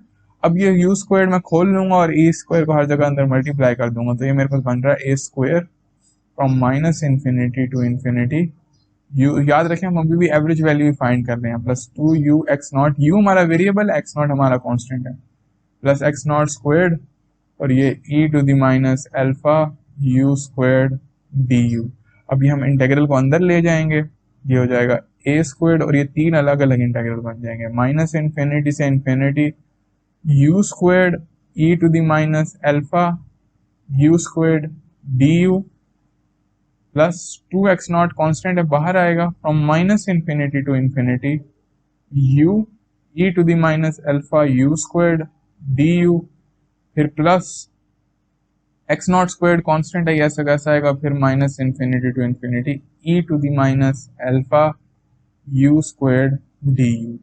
अब ये u स्क्वायर्ड मैं खोल लूंगा और e स्क्वायर को हर जगह अंदर मल्टीप्लाई कर दूंगा, तो ये मेरे पास बन रहा है a square from minus infinity to infinity, u याद रखें हम अभी भी एवरेज वैल्यू फाइंड कर रहे हैं, plus 2u x naught, u हमारा वेरिएबल है, एक्स नॉट हमारा कॉन्स्टेंट है, प्लस एक्स नॉट स्क्वायर्ड, और ये e to the minus alpha u squared du। अभी हम इंटीग्रल को अंदर ले जाएंगे, ये हो जाएगा a स्क्वायर्ड, और ये 3 अलग अलग इंटीग्रल बन जाएंगे, माइनस इन्फिनिटी से infinity u squared e to the minus alpha u squared du, plus 2x naught constant है बाहर आएगा, from minus infinity to infinity u e to the minus alpha u squared du, फिर plus x not squared constant है, ऐसा कैसा आएगा, फिर minus infinity to infinity e to the minus alpha u squared d u.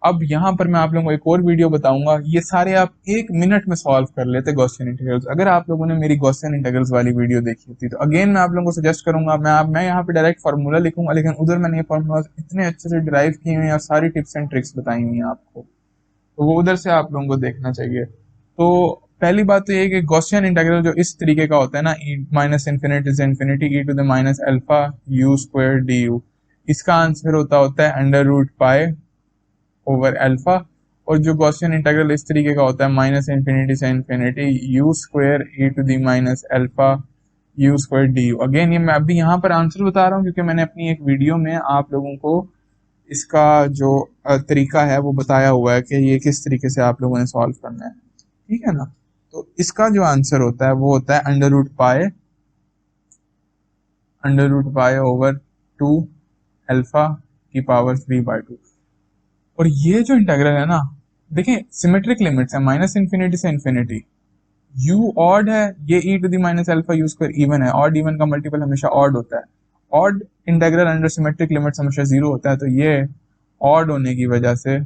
अब यहाँ पर मैं आप लोगों को एक और वीडियो बताऊंगा, ये सारे आप 1 मिनट में सॉल्व कर लेते गॉसियन इंटीग्रल्स। अगर आप लोगों ने मेरी गॉसियन इंटीग्रल्स वाली वीडियो देखी होती तो अगेन मैं आप लोगों को सजेस्ट करूंगा, मैं यहाँ पे डायरेक्ट फार्मूला लिखूंगा, लेकिन उधर मैंने ये फार्मूला इतने अच्छे से डिराइव किए हुए हैं और सारी टिप्स एंड ट्रिक्स बताई हुई हैं आपको, तो वो उधर से आप लोगों को देखना चाहिए। तो पहली बात तो ये कि गॉसियन इंटीग्रल जो इस तरीके का होता है ना, ई माइनस इन्फिनिटी से infinity e to the minus alpha u square d u, इसका आंसर होता है under root pi over alpha. और जो गॉसियन इंटीग्रल इस तरीके का होता है माइनस इन्फिनिटी से infinity u square e to the minus alpha u square d u. Again ये मैं अभी यहाँ पर आंसर बता रहा हूँ क्योंकि मैंने अपनी एक वीडियो में आप लोगों को इसका जो तरीका है वो बताया हुआ है कि ये किस तरीके से आप लोगों ने सॉल्व करना है, ठीक है ना। तो इसका जो आंसर होता है वो होता है under root pi over 2 alpha की पावर 3/2। और ये जो इंटीग्रल है ना, देखें सिमेट्रिक लिमिट्स है, माइनस इन्फिनिटी से इन्फिनिटी। यू ऑड है, ये e to the minus alpha u square even है, ऑड इवन का मल्टीपल हमेशा ऑड होता है। Odd integral under symmetric limits हमेशा जीरो होता है, तो ये ऑड होने की वजह से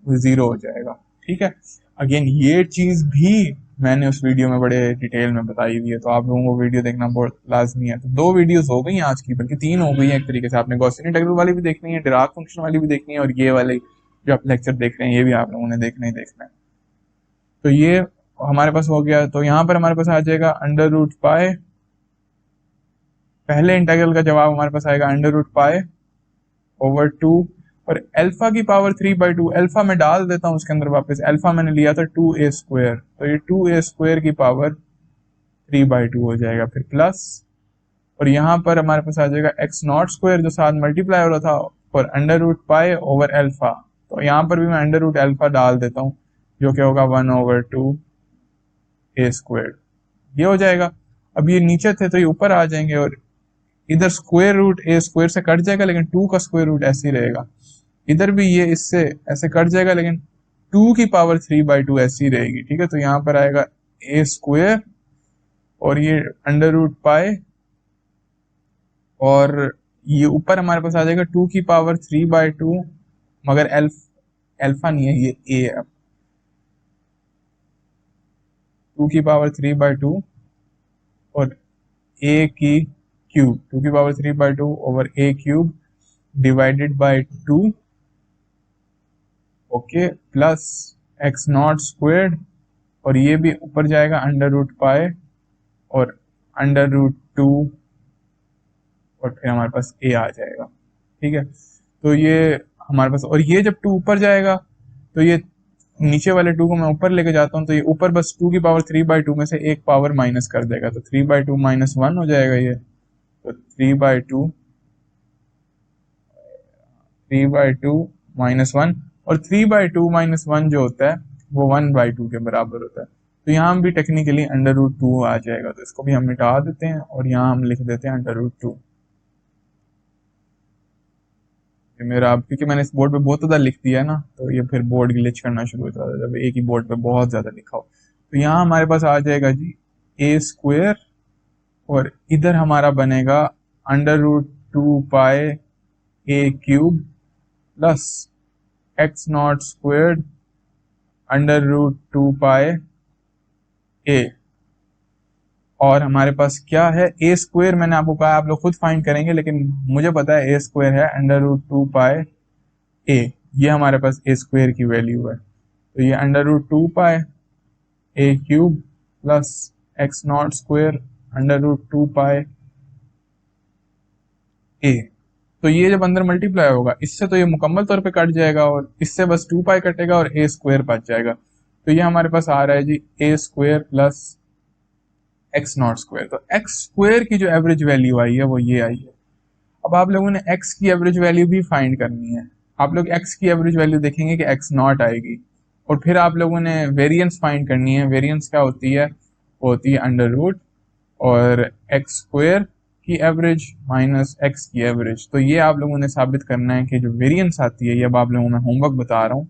जीरो हो जाएगा, ठीक है। अगेन ये चीज भी मैंने उस वीडियो में बड़े डिटेल में बताई हुई है, तो आप लोगों को वीडियो देखना बहुत लाजमी है। तो 2 वीडियोस हो गई आज की, बल्कि 3 हो गई है एक तरीके से। आपने गॉसियन इंटीग्रल वाली भी देखनी है, डिराक फंक्शन वाली भी देखनी है, और ये वाले जो आप लेक्चर देख रहे हैं ये भी आप लोगों ने देखना ही देखना है। तो ये हमारे पास हो गया। तो यहाँ पर हमारे पास आ जाएगा अंडर रूट पाए, पहले इंटीग्रल का जवाब हमारे पास आएगा अंडर रूट पाए ओवर 2, और अल्फा की पावर 3/2, अल्फा में डाल देता हूँ उसके अंदर वापस, अल्फा मैंने लिया था 2a स्क्वायर, तो ये 2a स्क्वायर की पावर 3/2 हो जाएगा, फिर प्लस, और यहाँ पर हमारे पास आ जाएगा एक्स नॉट स्क्वायर जो साथ मल्टीप्लाई हो रहा था, और under root pi over alpha, तो यहाँ पर भी मैं अंडर रूट अल्फा डाल देता हूँ जो क्या होगा 1/2 a स्क्वायर, ये हो जाएगा। अब ये नीचे थे तो ये ऊपर आ जाएंगे, और इधर स्क्वायर रूट ए स्क्वायर से कट जाएगा, लेकिन 2 का स्क्वायर रूट ऐसे ही रहेगा। इधर भी ये इससे ऐसे कट जाएगा, लेकिन 2 की पावर 3/2 ऐसी रहेगी, ठीक है। तो यहाँ पर आएगा ए स्क्वायर, और ये अंडर रूट पाए, और ये ऊपर हमारे पास आ जाएगा 2 की पावर 3/2, मगर अल्फा नहीं है, ये ए है। 2 की पावर 3/2 और ए की क्यूब, 2 की power 3/2 over A cube divided by 2, okay, plus x nought squared, और ये भी ऊपर जाएगा अंडर रूट पाए और अंडर रूट 2, और फिर हमारे पास ए आ जाएगा, ठीक है। तो ये हमारे पास, और ये जब 2 ऊपर जाएगा तो ये नीचे वाले 2 को मैं ऊपर लेके जाता हूँ, तो ये ऊपर बस 2 की पावर 3/2 में से एक पावर माइनस कर देगा, तो 3/2 माइनस 1 हो जाएगा ये, तो 3/2 माइनस 1, और 3/2 माइनस 1 जो होता है वो 1/2 के बराबर होता है। तो यहाँ हम भी टेक्निकली अंडर रूट 2 आ जाएगा, तो इसको भी हम मिटा देते हैं और यहाँ हम लिख देते हैं अंडर रूट 2। मेरा अब क्योंकि मैंने इस बोर्ड पे बहुत ज़्यादा लिख दिया है ना, तो ये फिर बोर्ड ग्लिच करना शुरू हो जाता है जब एक ही बोर्ड पे बहुत ज़्यादा लिखा हो। तो यहाँ हमारे पास आ जाएगा जी ए स्क्वायर, और इधर हमारा बनेगा under root 2 pi a cube plus x nought squared under root 2 pi ए, और हमारे पास क्या है ए स्क्वायर, मैंने आपको कहा आप लोग खुद फाइंड करेंगे, लेकिन मुझे पता है ए स्क्वायर है अंडर रूट 2 पाए ए, ये हमारे पास ए स्क्वायर की वैल्यू है। तो ये under root 2 pi a cube plus x nought square under root 2 pi ए, तो ये जब अंदर मल्टीप्लाई होगा इससे तो ये मुकम्मल तौर पे कट जाएगा, और इससे बस 2 पाई कटेगा और ए स्क्वायर बच जाएगा। तो ये हमारे पास आ रहा है जी a square plus x nought square. तो एक्स स्क्वायर की जो एवरेज वैल्यू आई है वो ये आई है। अब आप लोगों ने एक्स की एवरेज वैल्यू भी फाइंड करनी है। आप लोग एक्स की एवरेज वैल्यू देखेंगे कि एक्स नॉट आएगी, और फिर आप लोगों ने वेरिएंस फाइंड करनी है। वेरिएंस क्या होती है? वो होती है अंडर रूट और एक्स स्क्वायर की एवरेज माइनस एक्स की एवरेज। तो ये आप लोगों ने साबित करना है कि जो वेरिएंस आती है, ये अब आप लोगों में होमवर्क बता रहा हूँ।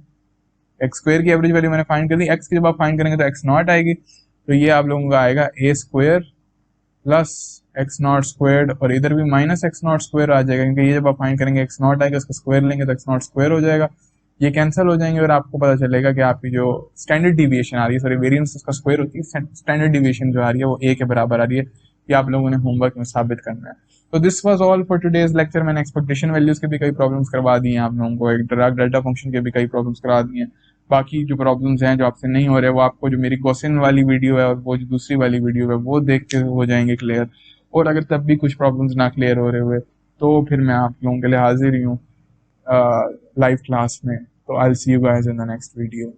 एक्स स्क्वायर की एवरेज वैल्यू मैंने फाइंड कर दी, एक्स की जब आप फाइंड करेंगे तो एक्स नॉट आएगी, तो ये आप लोगों का आएगा a square plus x not squared, और इधर भी माइनस एक्स नॉट स्क्वायर आ जाएगा, क्योंकि ये जब आप फाइंड करेंगे एक्स नॉट आएगा, इसका स्क्वायर लेंगे तो एक्स नॉट स्क्वायर हो जाएगा, ये कैंसिल हो जाएंगे, और आपको पता चलेगा कि आपकी जो स्टैंडर्ड डिविएशन आ रही है, सॉरी वेरिएंस उसका स्क्वायर होती है, स्टैंडर्ड डिविएशन जो आ रही है वो ए के बराबर आ रही है। ये आप लोगों ने होमवर्क में साबित करना है। तो this was all for today's lecture. मैंने एक्सपेक्टेशन वैल्यूज के भी कई प्रॉब्लम्स करवा दी हैं आप लोगों को, एक डिराक डेल्टा फंक्शन के भी कई प्रॉब्लम्स करा दी हैं। बाकी जो प्रॉब्लम्स हैं जो आपसे नहीं हो रहे, वो आपको जो मेरी गॉसियन वाली वीडियो है और वो जो दूसरी वाली वीडियो है वो देख के हो जाएंगे क्लियर। और अगर तब भी कुछ प्रॉब्लम्स ना क्लियर हो रहे हुए तो फिर मैं आप लोगों के लिए हाजिर ही हूँ लाइव क्लास में। तो I will see you guys in the next video.